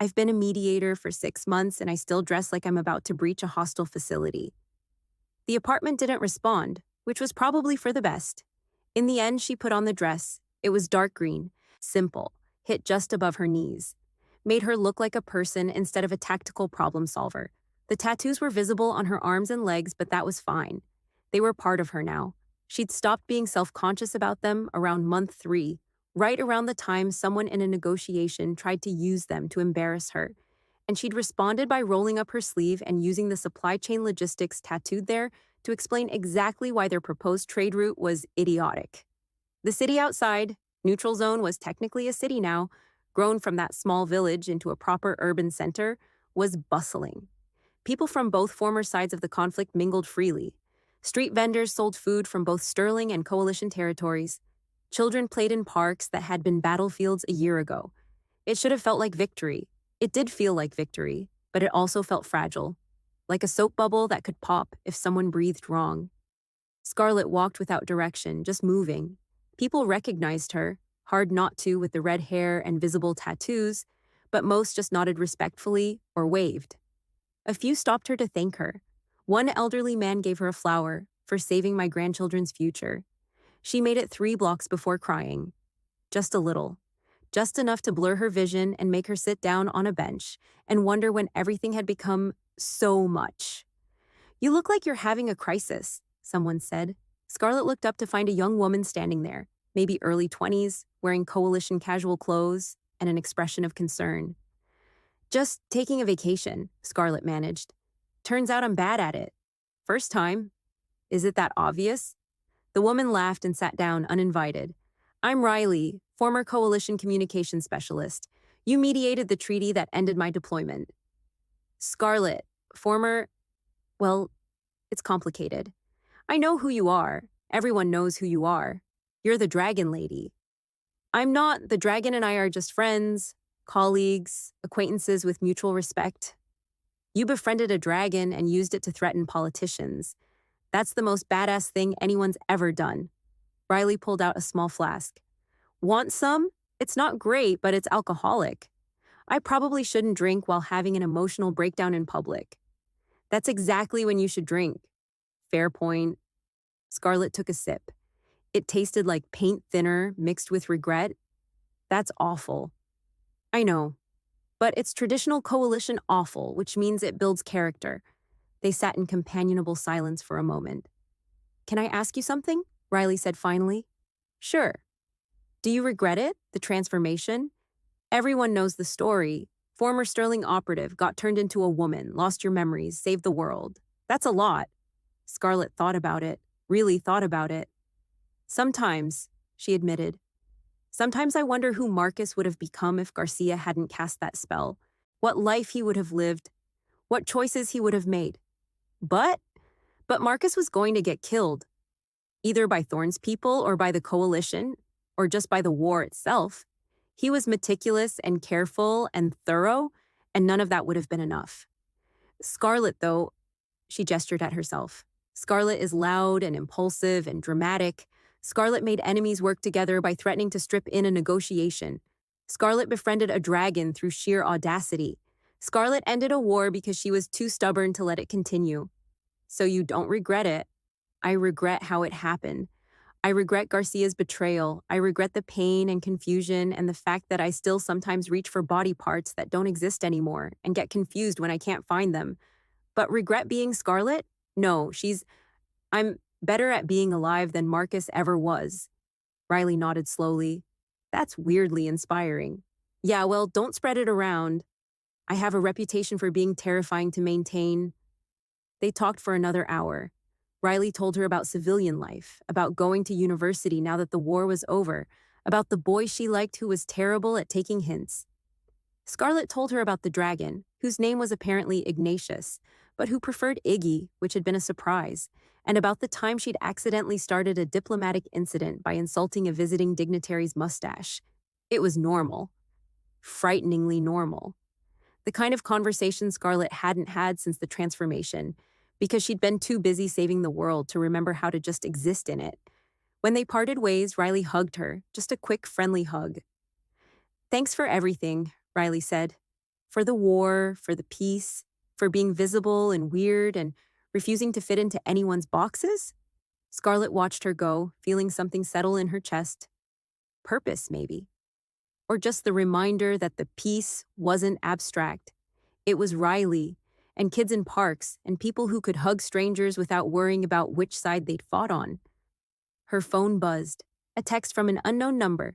I've been a mediator for 6 months and I still dress like I'm about to breach a hostile facility. The apartment didn't respond, which was probably for the best. In the end, she put on the dress. It was dark green, simple, hit just above her knees. Made her look like a person instead of a tactical problem solver. The tattoos were visible on her arms and legs, but that was fine. They were part of her now. She'd stopped being self-conscious about them around month 3, right around the time someone in a negotiation tried to use them to embarrass her. And she'd responded by rolling up her sleeve and using the supply chain logistics tattooed there to explain exactly why their proposed trade route was idiotic. The city outside, Neutral Zone was technically a city now, grown from that small village into a proper urban center, was bustling. People from both former sides of the conflict mingled freely. Street vendors sold food from both Sterling and Coalition territories. Children played in parks that had been battlefields a year ago. It should have felt like victory. It did feel like victory, but it also felt fragile, like a soap bubble that could pop if someone breathed wrong. Scarlett walked without direction, just moving. People recognized her, hard not to with the red hair and visible tattoos, but most just nodded respectfully or waved. A few stopped her to thank her. One elderly man gave her a flower for saving my grandchildren's future. She made it 3 blocks before crying. Just a little. Just enough to blur her vision and make her sit down on a bench and wonder when everything had become so much. You look like you're having a crisis, someone said. Scarlett looked up to find a young woman standing there, maybe early 20s, wearing Coalition casual clothes and an expression of concern. Just taking a vacation, Scarlett managed. Turns out I'm bad at it. First time. Is it that obvious? The woman laughed and sat down uninvited. I'm Riley, former Coalition communications specialist. You mediated the treaty that ended my deployment. Scarlet, former, well, it's complicated. I know who you are. Everyone knows who you are. You're the dragon lady. I'm not. The dragon and I are just friends, colleagues, acquaintances with mutual respect. You befriended a dragon and used it to threaten politicians. That's the most badass thing anyone's ever done. Riley pulled out a small flask. Want some? It's not great, but it's alcoholic. I probably shouldn't drink while having an emotional breakdown in public. That's exactly when you should drink. Fair point. Scarlett took a sip. It tasted like paint thinner mixed with regret. That's awful. I know. But it's traditional coalition awful, which means it builds character. They sat in companionable silence for a moment. Can I ask you something? Riley said finally. Sure. Do you regret it, the transformation? Everyone knows the story. Former Sterling operative got turned into a woman, lost your memories, saved the world. That's a lot. Scarlett thought about it, really thought about it. Sometimes, she admitted. Sometimes I wonder who Marcus would have become if Garcia hadn't cast that spell, what life he would have lived, what choices he would have made. But Marcus was going to get killed, either by Thorne's people or by the coalition, or just by the war itself. He was meticulous and careful and thorough, and none of that would have been enough. Scarlett, though, she gestured at herself. Scarlett is loud and impulsive and dramatic. Scarlett made enemies work together by threatening to strip in a negotiation. Scarlett befriended a dragon through sheer audacity. Scarlett ended a war because she was too stubborn to let it continue. So you don't regret it. I regret how it happened. I regret Garcia's betrayal. I regret the pain and confusion and the fact that I still sometimes reach for body parts that don't exist anymore and get confused when I can't find them. But regret being Scarlett? No, I'm better at being alive than Marcus ever was. Riley nodded slowly. That's weirdly inspiring. Yeah, well, don't spread it around. I have a reputation for being terrifying to maintain. They talked for another hour. Riley told her about civilian life, about going to university now that the war was over, about the boy she liked who was terrible at taking hints. Scarlett told her about the dragon, whose name was apparently Ignatius, but who preferred Iggy, which had been a surprise, and about the time she'd accidentally started a diplomatic incident by insulting a visiting dignitary's mustache. It was normal. Frighteningly normal. The kind of conversation Scarlett hadn't had since the transformation, because she'd been too busy saving the world to remember how to just exist in it. When they parted ways, Riley hugged her, just a quick, friendly hug. Thanks for everything, Riley said. For the war, for the peace, for being visible and weird and refusing to fit into anyone's boxes? Scarlett watched her go, feeling something settle in her chest. Purpose, maybe. Or just the reminder that the peace wasn't abstract. It was Riley, and kids in parks, and people who could hug strangers without worrying about which side they'd fought on. Her phone buzzed. A text from an unknown number.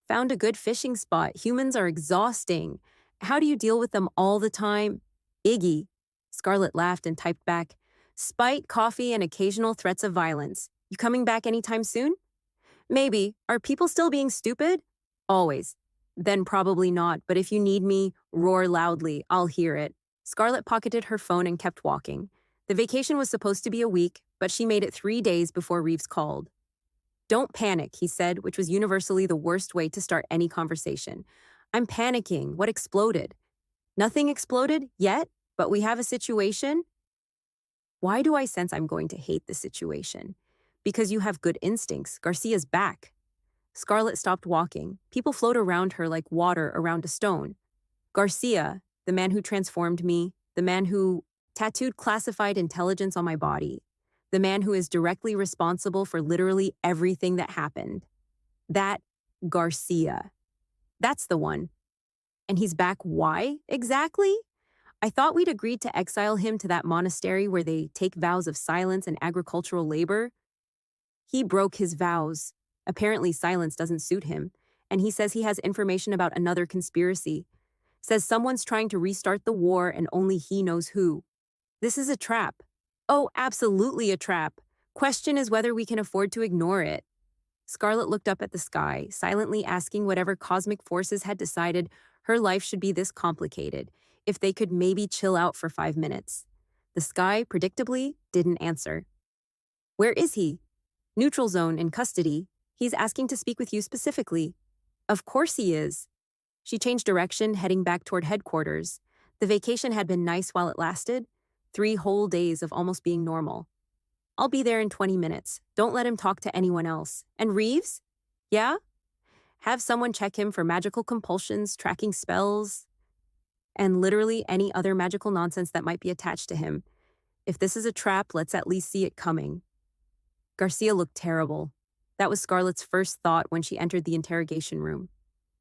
Found a good fishing spot. Humans are exhausting. How do you deal with them all the time? Iggy. Scarlett laughed and typed back. Spite, coffee, and occasional threats of violence. You coming back anytime soon? Maybe. Are people still being stupid? Always. Then probably not, but if you need me, roar loudly. I'll hear it. Scarlett pocketed her phone and kept walking. The vacation was supposed to be a week, but she made it 3 days before Reeves called. Don't panic, he said, which was universally the worst way to start any conversation. I'm panicking. What exploded? Nothing exploded yet, but we have a situation. Why do I sense I'm going to hate the situation? Because you have good instincts. Garcia's back. Scarlett stopped walking. People flowed around her like water around a stone. Garcia, the man who transformed me, the man who tattooed classified intelligence on my body, the man who is directly responsible for literally everything that happened. That Garcia. That's the one. And he's back why, exactly? I thought we'd agreed to exile him to that monastery where they take vows of silence and agricultural labor. He broke his vows. Apparently silence doesn't suit him, and he says he has information about another conspiracy. Says someone's trying to restart the war and only he knows who. This is a trap. Oh, absolutely a trap. Question is whether we can afford to ignore it. Scarlet looked up at the sky, silently asking whatever cosmic forces had decided her life should be this complicated, if they could maybe chill out for 5 minutes. The sky, predictably, didn't answer. Where is he? Neutral zone, in custody. He's asking to speak with you specifically. Of course he is. She changed direction, heading back toward headquarters. The vacation had been nice while it lasted. 3 whole days of almost being normal. I'll be there in 20 minutes. Don't let him talk to anyone else. And Reeves? Yeah? Have someone check him for magical compulsions, tracking spells, and literally any other magical nonsense that might be attached to him. If this is a trap, let's at least see it coming. Garcia looked terrible. That was Scarlett's first thought when she entered the interrogation room.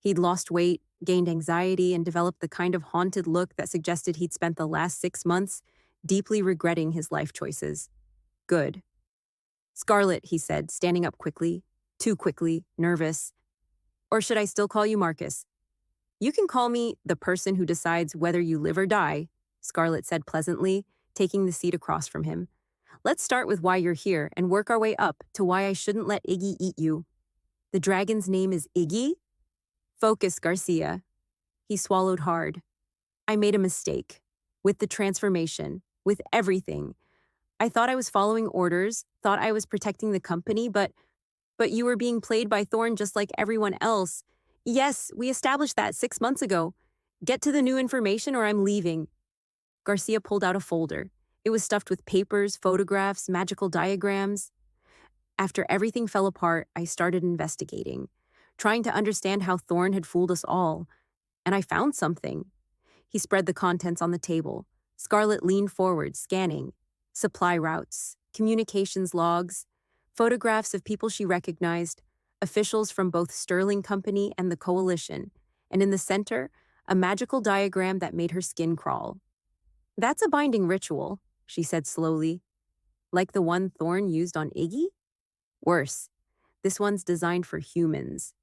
He'd lost weight, gained anxiety, and developed the kind of haunted look that suggested he'd spent the last 6 months deeply regretting his life choices. Good. Scarlett, he said, standing up quickly, too quickly, nervous. Or should I still call you Marcus? You can call me the person who decides whether you live or die, Scarlett said pleasantly, taking the seat across from him. Let's start with why you're here and work our way up to why I shouldn't let Iggy eat you. The dragon's name is Iggy? Focus, Garcia. He swallowed hard. I made a mistake. With the transformation. With everything. I thought I was following orders, thought I was protecting the company, but you were being played by Thorn just like everyone else. Yes, we established that 6 months ago. Get to the new information or I'm leaving. Garcia pulled out a folder. It was stuffed with papers, photographs, magical diagrams. After everything fell apart, I started investigating, trying to understand how Thorn had fooled us all. And I found something. He spread the contents on the table. Scarlett leaned forward, scanning. Supply routes, communications logs, photographs of people she recognized, officials from both Sterling Company and the Coalition, and in the center, a magical diagram that made her skin crawl. That's a binding ritual, she said slowly. Like the one Thorn used on Iggy? Worse. This one's designed for humans.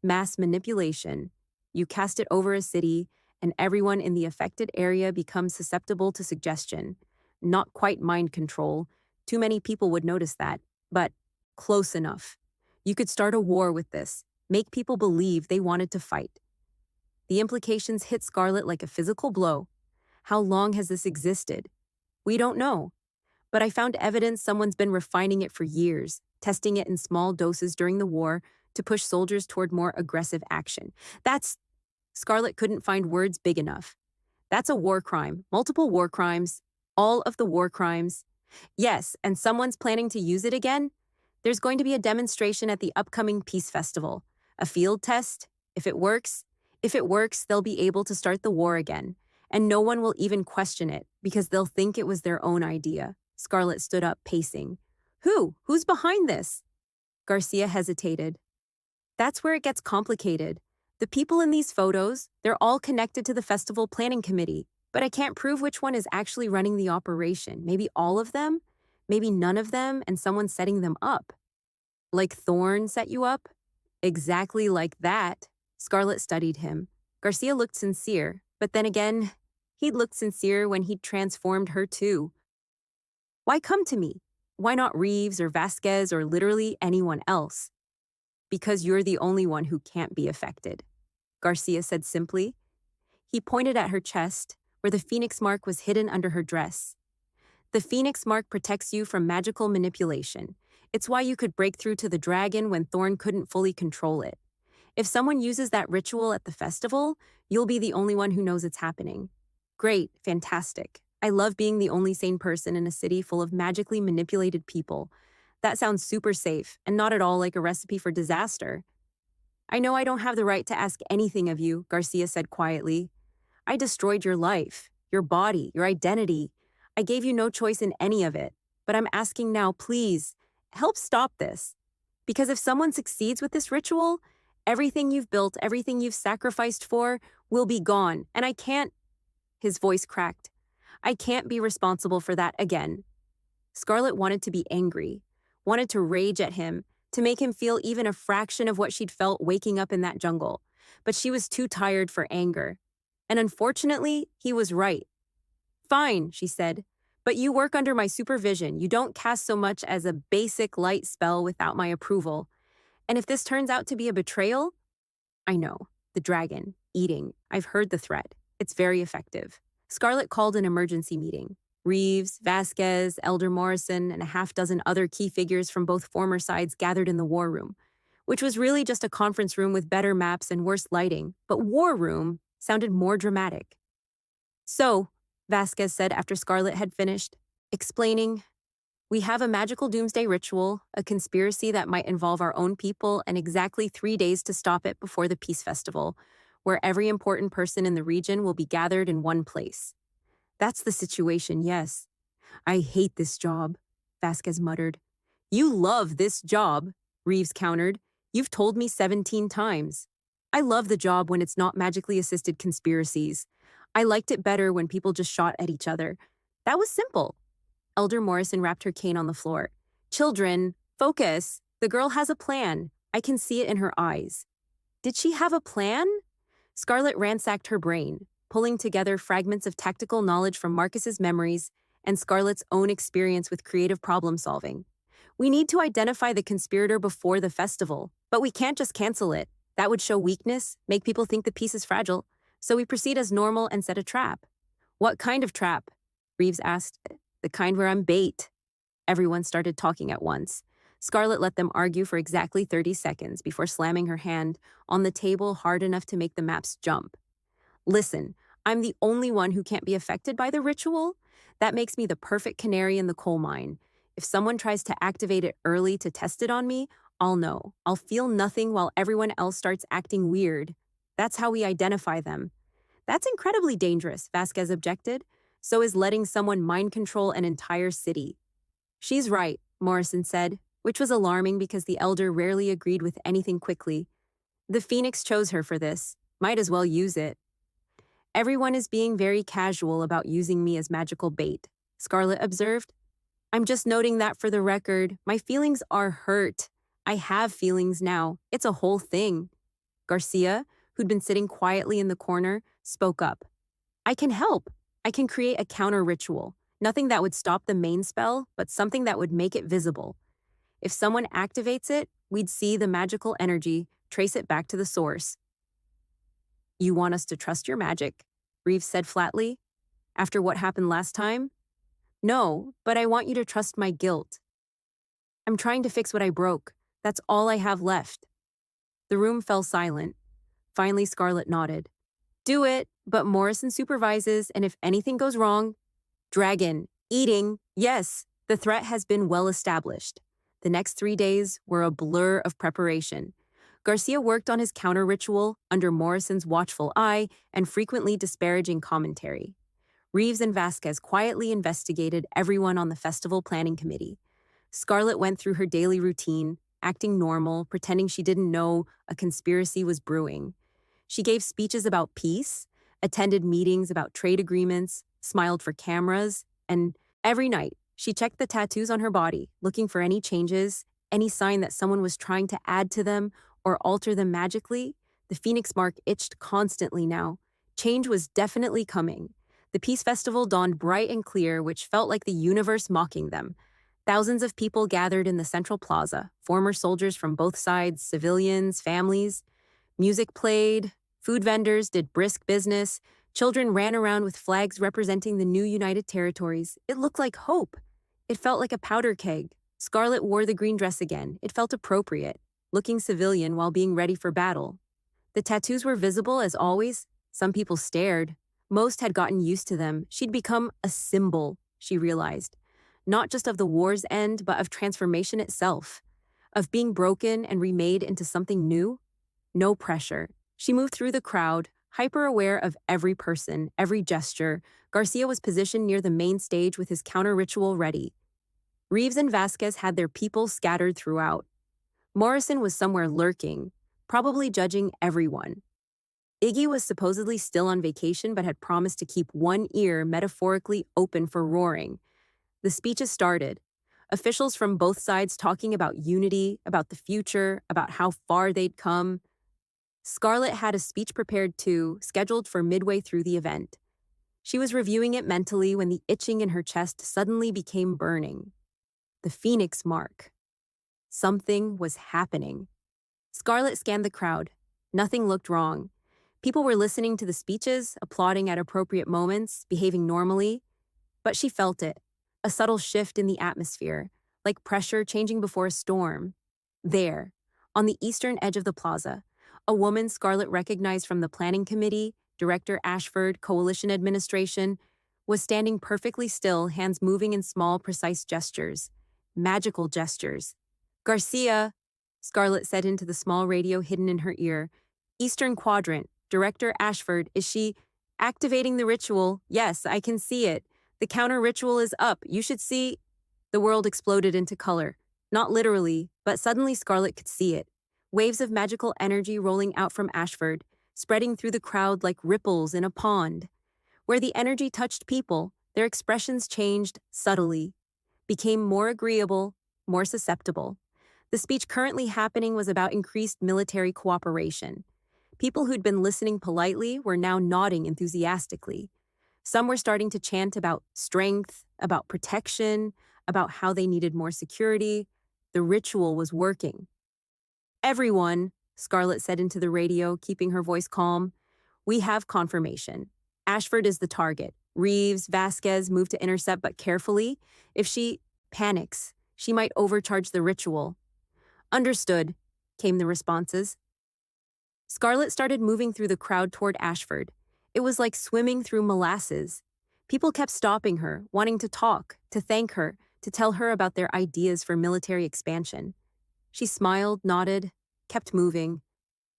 Mass manipulation. You cast it over a city, and everyone in the affected area becomes susceptible to suggestion. Not quite mind control. Too many people would notice that, but close enough. You could start a war with this, make people believe they wanted to fight. The implications hit Scarlett like a physical blow. How long has this existed? We don't know. But I found evidence someone's been refining it for years, testing it in small doses during the war to push soldiers toward more aggressive action. Scarlett couldn't find words big enough. That's a war crime, multiple war crimes, all of the war crimes. Yes, and someone's planning to use it again? There's going to be a demonstration at the upcoming Peace Festival. A field test? If it works, they'll be able to start the war again. And no one will even question it, because they'll think it was their own idea. Scarlett stood up, pacing. Who's behind this? Garcia hesitated. That's where it gets complicated. The people in these photos, they're all connected to the festival planning committee, but I can't prove which one is actually running the operation. Maybe all of them? Maybe none of them, and someone's setting them up. Like Thorn set you up? Exactly like that. Scarlett studied him. Garcia looked sincere, but then again, he'd looked sincere when he'd transformed her too. Why come to me? Why not Reeves or Vasquez or literally anyone else? Because you're the only one who can't be affected, Garcia said simply. He pointed at her chest, where the phoenix mark was hidden under her dress. The phoenix mark protects you from magical manipulation. It's why you could break through to the dragon when Thorn couldn't fully control it. If someone uses that ritual at the festival, you'll be the only one who knows it's happening. Great, fantastic. I love being the only sane person in a city full of magically manipulated people. That sounds super safe, and not at all like a recipe for disaster. I know I don't have the right to ask anything of you, Garcia said quietly. I destroyed your life, your body, your identity. I gave you no choice in any of it. But I'm asking now, please, help stop this. Because if someone succeeds with this ritual, everything you've built, everything you've sacrificed for, will be gone. And I can't... His voice cracked. I can't be responsible for that again. Scarlett wanted to be angry, wanted to rage at him, to make him feel even a fraction of what she'd felt waking up in that jungle. But she was too tired for anger. And unfortunately, he was right. Fine, she said, but you work under my supervision. You don't cast so much as a basic light spell without my approval. And if this turns out to be a betrayal, I know, the dragon, eating. I've heard the threat. It's very effective. Scarlett called an emergency meeting. Reeves, Vasquez, Elder Morrison, and a half dozen other key figures from both former sides gathered in the war room, which was really just a conference room with better maps and worse lighting, but war room sounded more dramatic. So, Vasquez said after Scarlett had finished, explaining, we have a magical doomsday ritual, a conspiracy that might involve our own people, and exactly 3 days to stop it before the Peace Festival, where every important person in the region will be gathered in one place. That's the situation, yes. I hate this job, Vasquez muttered. You love this job, Reeves countered. You've told me 17 times. I love the job when it's not magically assisted conspiracies. I liked it better when people just shot at each other. That was simple. Elder Morrison rapped her cane on the floor. Children, focus. The girl has a plan. I can see it in her eyes. Did she have a plan? Scarlett ransacked her brain, pulling together fragments of tactical knowledge from Marcus's memories and Scarlett's own experience with creative problem solving. We need to identify the conspirator before the festival, but we can't just cancel it. That would show weakness, make people think the peace is fragile. So we proceed as normal and set a trap. What kind of trap? Reeves asked. The kind where I'm bait. Everyone started talking at once. Scarlett let them argue for exactly 30 seconds before slamming her hand on the table hard enough to make the maps jump. Listen, I'm the only one who can't be affected by the ritual. That makes me the perfect canary in the coal mine. If someone tries to activate it early to test it on me, I'll know. I'll feel nothing while everyone else starts acting weird. That's how we identify them. That's incredibly dangerous, Vasquez objected. So is letting someone mind control an entire city. She's right, Morrison said, which was alarming because the elder rarely agreed with anything quickly. The Phoenix chose her for this. Might as well use it. Everyone is being very casual about using me as magical bait, Scarlett observed. I'm just noting that for the record, my feelings are hurt. I have feelings now. It's a whole thing. Garcia, who'd been sitting quietly in the corner, spoke up. I can help. I can create a counter ritual. Nothing that would stop the main spell, but something that would make it visible. If someone activates it, we'd see the magical energy, trace it back to the source. You want us to trust your magic? Reeves said flatly. After what happened last time? No, but I want you to trust my guilt. I'm trying to fix what I broke. That's all I have left. The room fell silent. Finally, Scarlett nodded. Do it, but Morrison supervises, and if anything goes wrong, dragon, eating, yes, the threat has been well established. The next 3 days were a blur of preparation. Garcia worked on his counter ritual under Morrison's watchful eye and frequently disparaging commentary. Reeves and Vasquez quietly investigated everyone on the festival planning committee. Scarlett went through her daily routine, acting normal, pretending she didn't know a conspiracy was brewing. She gave speeches about peace, attended meetings about trade agreements, smiled for cameras, and every night, she checked the tattoos on her body, looking for any changes, any sign that someone was trying to add to them or alter them magically. The Phoenix mark itched constantly now. Change was definitely coming. The Peace Festival dawned bright and clear, which felt like the universe mocking them. Thousands of people gathered in the central plaza, former soldiers from both sides, civilians, families. Music played, food vendors did brisk business, children ran around with flags representing the new United Territories. It looked like hope. It felt like a powder keg. Scarlett wore the green dress again. It felt appropriate, looking civilian while being ready for battle. The tattoos were visible as always. Some people stared. Most had gotten used to them. She'd become a symbol, she realized. Not just of the war's end, but of transformation itself. Of being broken and remade into something new. No pressure. She moved through the crowd, hyper-aware of every person, every gesture. Garcia was positioned near the main stage with his counter-ritual ready. Reeves and Vasquez had their people scattered throughout. Morrison was somewhere lurking, probably judging everyone. Iggy was supposedly still on vacation but had promised to keep one ear metaphorically open for roaring. The speeches started. Officials from both sides talking about unity, about the future, about how far they'd come. Scarlett had a speech prepared too, scheduled for midway through the event. She was reviewing it mentally when the itching in her chest suddenly became burning. The Phoenix mark. Something was happening. Scarlett scanned the crowd. Nothing looked wrong. People were listening to the speeches, applauding at appropriate moments, behaving normally. But she felt it, a subtle shift in the atmosphere, like pressure changing before a storm. There, on the eastern edge of the plaza, a woman Scarlett recognized from the planning committee, Director Ashford, Coalition Administration, was standing perfectly still, hands moving in small, precise gestures. Magical gestures. "Garcia," Scarlett said into the small radio hidden in her ear. "Eastern Quadrant, Director Ashford, is she activating the ritual? Yes, I can see it. The counter ritual is up. You should see." The world exploded into color. Not literally, but suddenly Scarlett could see it. Waves of magical energy rolling out from Ashford, spreading through the crowd like ripples in a pond. Where the energy touched people, their expressions changed subtly, became more agreeable, more susceptible. The speech currently happening was about increased military cooperation. People who'd been listening politely were now nodding enthusiastically. Some were starting to chant about strength, about protection, about how they needed more security. The ritual was working. "Everyone," Scarlett said into the radio, keeping her voice calm, "we have confirmation. Ashford is the target. Reeves, Vasquez move to intercept, but carefully. If she panics, she might overcharge the ritual." "Understood," came the responses. Scarlett started moving through the crowd toward Ashford. It was like swimming through molasses. People kept stopping her, wanting to talk, to thank her, to tell her about their ideas for military expansion. She smiled, nodded, kept moving.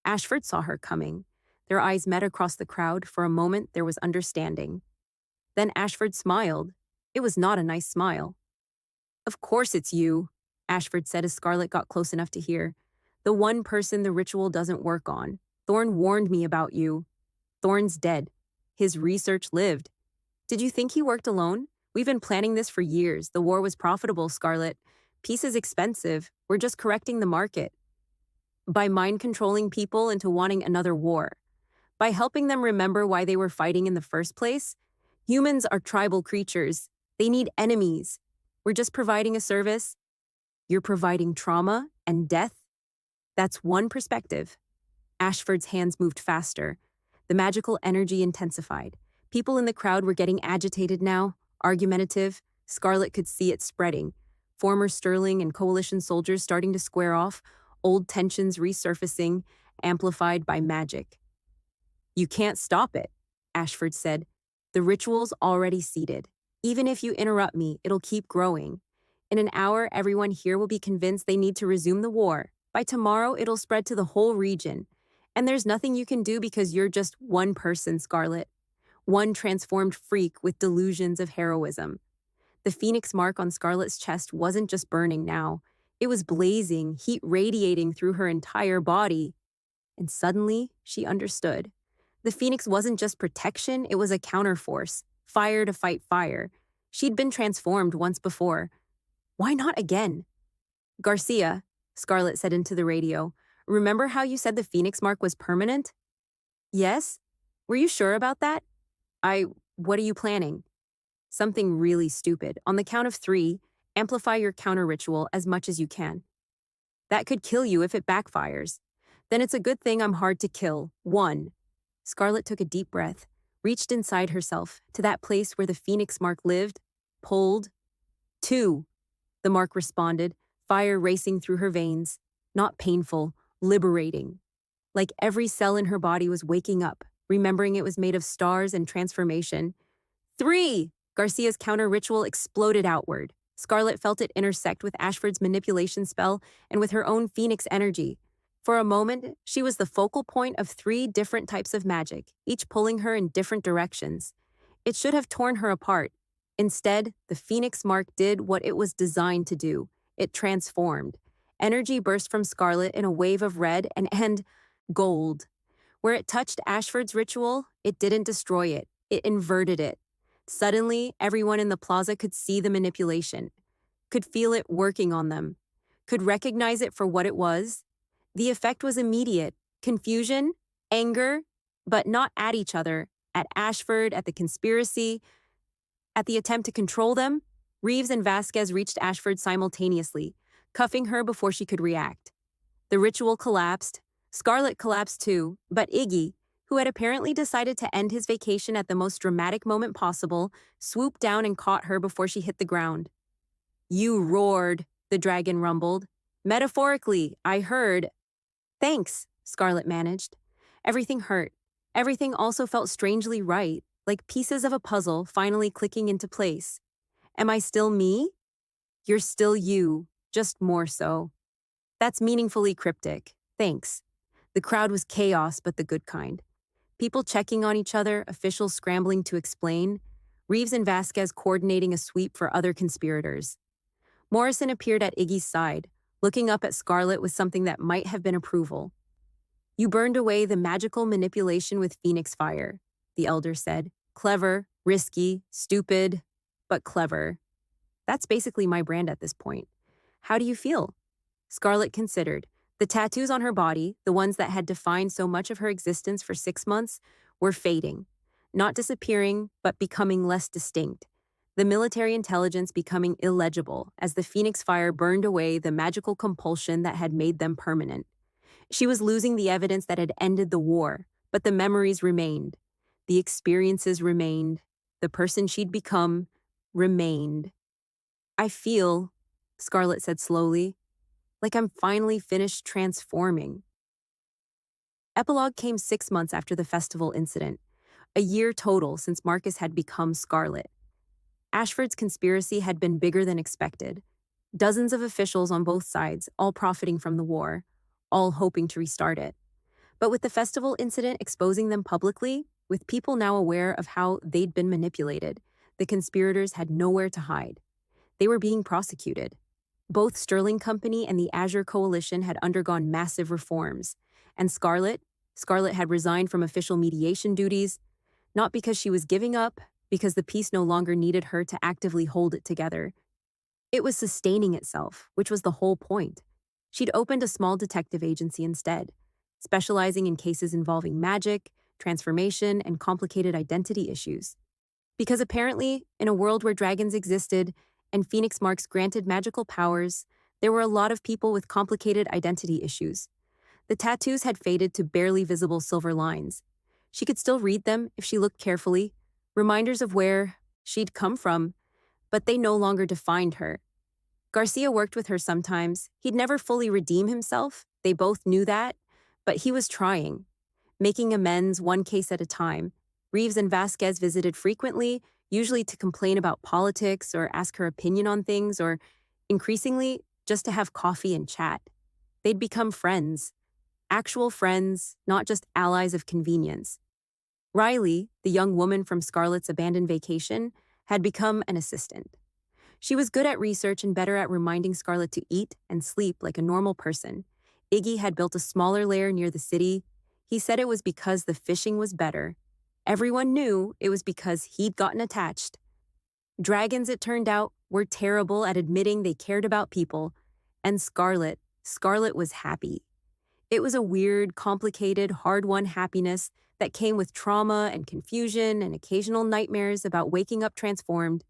Ashford saw her coming. Their eyes met across the crowd. For a moment, there was understanding. Then Ashford smiled. It was not a nice smile. "Of course it's you," Ashford said as Scarlett got close enough to hear. "The one person the ritual doesn't work on. Thorn warned me about you. Thorn's dead. His research lived. Did you think he worked alone? We've been planning this for years. The war was profitable, Scarlett. Peace is expensive. We're just correcting the market. By mind-controlling people into wanting another war. By helping them remember why they were fighting in the first place. Humans are tribal creatures. They need enemies. We're just providing a service. You're providing trauma and death. That's one perspective." Ashford's hands moved faster. The magical energy intensified. People in the crowd were getting agitated now, argumentative. Scarlett could see it spreading. Former Sterling and Coalition soldiers starting to square off, old tensions resurfacing, amplified by magic. "You can't stop it," Ashford said. "The ritual's already seeded. Even if you interrupt me, it'll keep growing. In an hour, everyone here will be convinced they need to resume the war. By tomorrow, it'll spread to the whole region. And there's nothing you can do because you're just one person, Scarlett. One transformed freak with delusions of heroism." The phoenix mark on Scarlett's chest wasn't just burning now. It was blazing, heat radiating through her entire body. And suddenly, she understood. The phoenix wasn't just protection, it was a counterforce. Fire to fight fire. She'd been transformed once before. Why not again? "Garcia," Scarlett said into the radio, "remember how you said the phoenix mark was permanent?" "Yes? Were you sure about that?" What are you planning?" "Something really stupid. On the count of 3, amplify your counter ritual as much as you can." "That could kill you if it backfires." "Then it's a good thing I'm hard to kill. 1. Scarlett took a deep breath, reached inside herself to that place where the phoenix mark lived, pulled. 2. The mark responded, fire racing through her veins. Not painful, liberating. Like every cell in her body was waking up, remembering it was made of stars and transformation. 3. Garcia's counter ritual exploded outward. Scarlett felt it intersect with Ashford's manipulation spell and with her own phoenix energy. For a moment, she was the focal point of 3 different types of magic, each pulling her in different directions. It should have torn her apart. Instead, the phoenix mark did what it was designed to do. It transformed. Energy burst from Scarlett in a wave of red and gold. Where it touched Ashford's ritual, it didn't destroy it. It inverted it. Suddenly, everyone in the plaza could see the manipulation, could feel it working on them, could recognize it for what it was. The effect was immediate. Confusion, anger, but not at each other, at Ashford, at the conspiracy, at the attempt to control them. Reeves and Vasquez reached Ashford simultaneously, cuffing her before she could react. The ritual collapsed. Scarlet collapsed too, but Iggy, who had apparently decided to end his vacation at the most dramatic moment possible, swooped down and caught her before she hit the ground. You roared, the dragon rumbled. Metaphorically, I heard. Thanks, Scarlet managed. Everything hurt. Everything also felt strangely right, like pieces of a puzzle finally clicking into place. Am I still me? You're still you, just more so. That's meaningfully cryptic. Thanks. The crowd was chaos, but the good kind. People checking on each other, officials scrambling to explain, Reeves and Vasquez coordinating a sweep for other conspirators. Morrison appeared at Iggy's side, looking up at Scarlet with something that might have been approval. You burned away the magical manipulation with Phoenix Fire, the elder said. Clever, risky, stupid, but clever. That's basically my brand at this point. How do you feel? Scarlet considered. The tattoos on her body, the ones that had defined so much of her existence for 6 months, were fading. Not disappearing, but becoming less distinct. The military intelligence becoming illegible as the Phoenix Fire burned away the magical compulsion that had made them permanent. She was losing the evidence that had ended the war, but the memories remained. The experiences remained. The person she'd become remained. I feel, Scarlet said slowly, like I'm finally finished transforming. Epilogue came 6 months after the festival incident, a year total since Marcus had become Scarlet. Ashford's conspiracy had been bigger than expected. Dozens of officials on both sides, all profiting from the war, all hoping to restart it. But with the festival incident exposing them publicly, with people now aware of how they'd been manipulated, the conspirators had nowhere to hide. They were being prosecuted. Both Sterling Company and the Azure Coalition had undergone massive reforms, and Scarlet had resigned from official mediation duties, not because she was giving up, because the piece no longer needed her to actively hold it together. It was sustaining itself, which was the whole point. She'd opened a small detective agency instead, specializing in cases involving magic, transformation, and complicated identity issues. Because apparently, in a world where dragons existed and Phoenix marks granted magical powers, there were a lot of people with complicated identity issues. The tattoos had faded to barely visible silver lines. She could still read them if she looked carefully, reminders of where she'd come from, but they no longer defined her. Garcia worked with her sometimes. He'd never fully redeem himself. They both knew that, but he was trying, making amends one case at a time. Reeves and Vasquez visited frequently, usually to complain about politics or ask her opinion on things, or increasingly, just to have coffee and chat. They'd become friends. Actual friends, not just allies of convenience. Riley, the young woman from Scarlet's abandoned vacation, had become an assistant. She was good at research and better at reminding Scarlet to eat and sleep like a normal person. Iggy had built a smaller lair near the city. He said it was because the fishing was better. Everyone knew it was because he'd gotten attached. Dragons, it turned out, were terrible at admitting they cared about people, and Scarlet was happy. It was a weird, complicated, hard-won happiness that came with trauma and confusion and occasional nightmares about waking up transformed.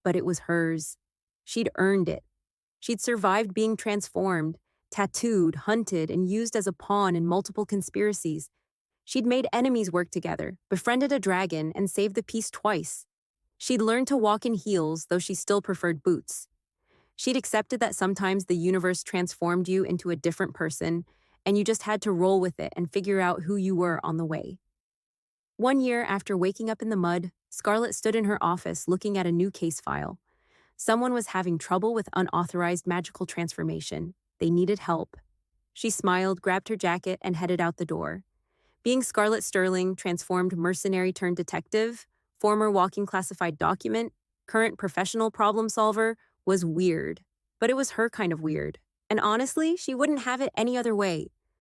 But it was hers. She'd earned it. She'd survived being transformed, tattooed, hunted, and used as a pawn in multiple conspiracies. She'd made enemies work together, befriended a dragon, and saved the peace twice. She'd learned to walk in heels, though she still preferred boots. She'd accepted that sometimes the universe transformed you into a different person, and you just had to roll with it and figure out who you were on the way. 1 year after waking up in the mud, Scarlet stood in her office looking at a new case file. Someone was having trouble with unauthorized magical transformation. They needed help. She smiled, grabbed her jacket, and headed out the door. Being Scarlet Sterling, transformed mercenary turned detective, former walking classified document, current professional problem solver, was weird. But it was her kind of weird. And honestly, she wouldn't have it any other way.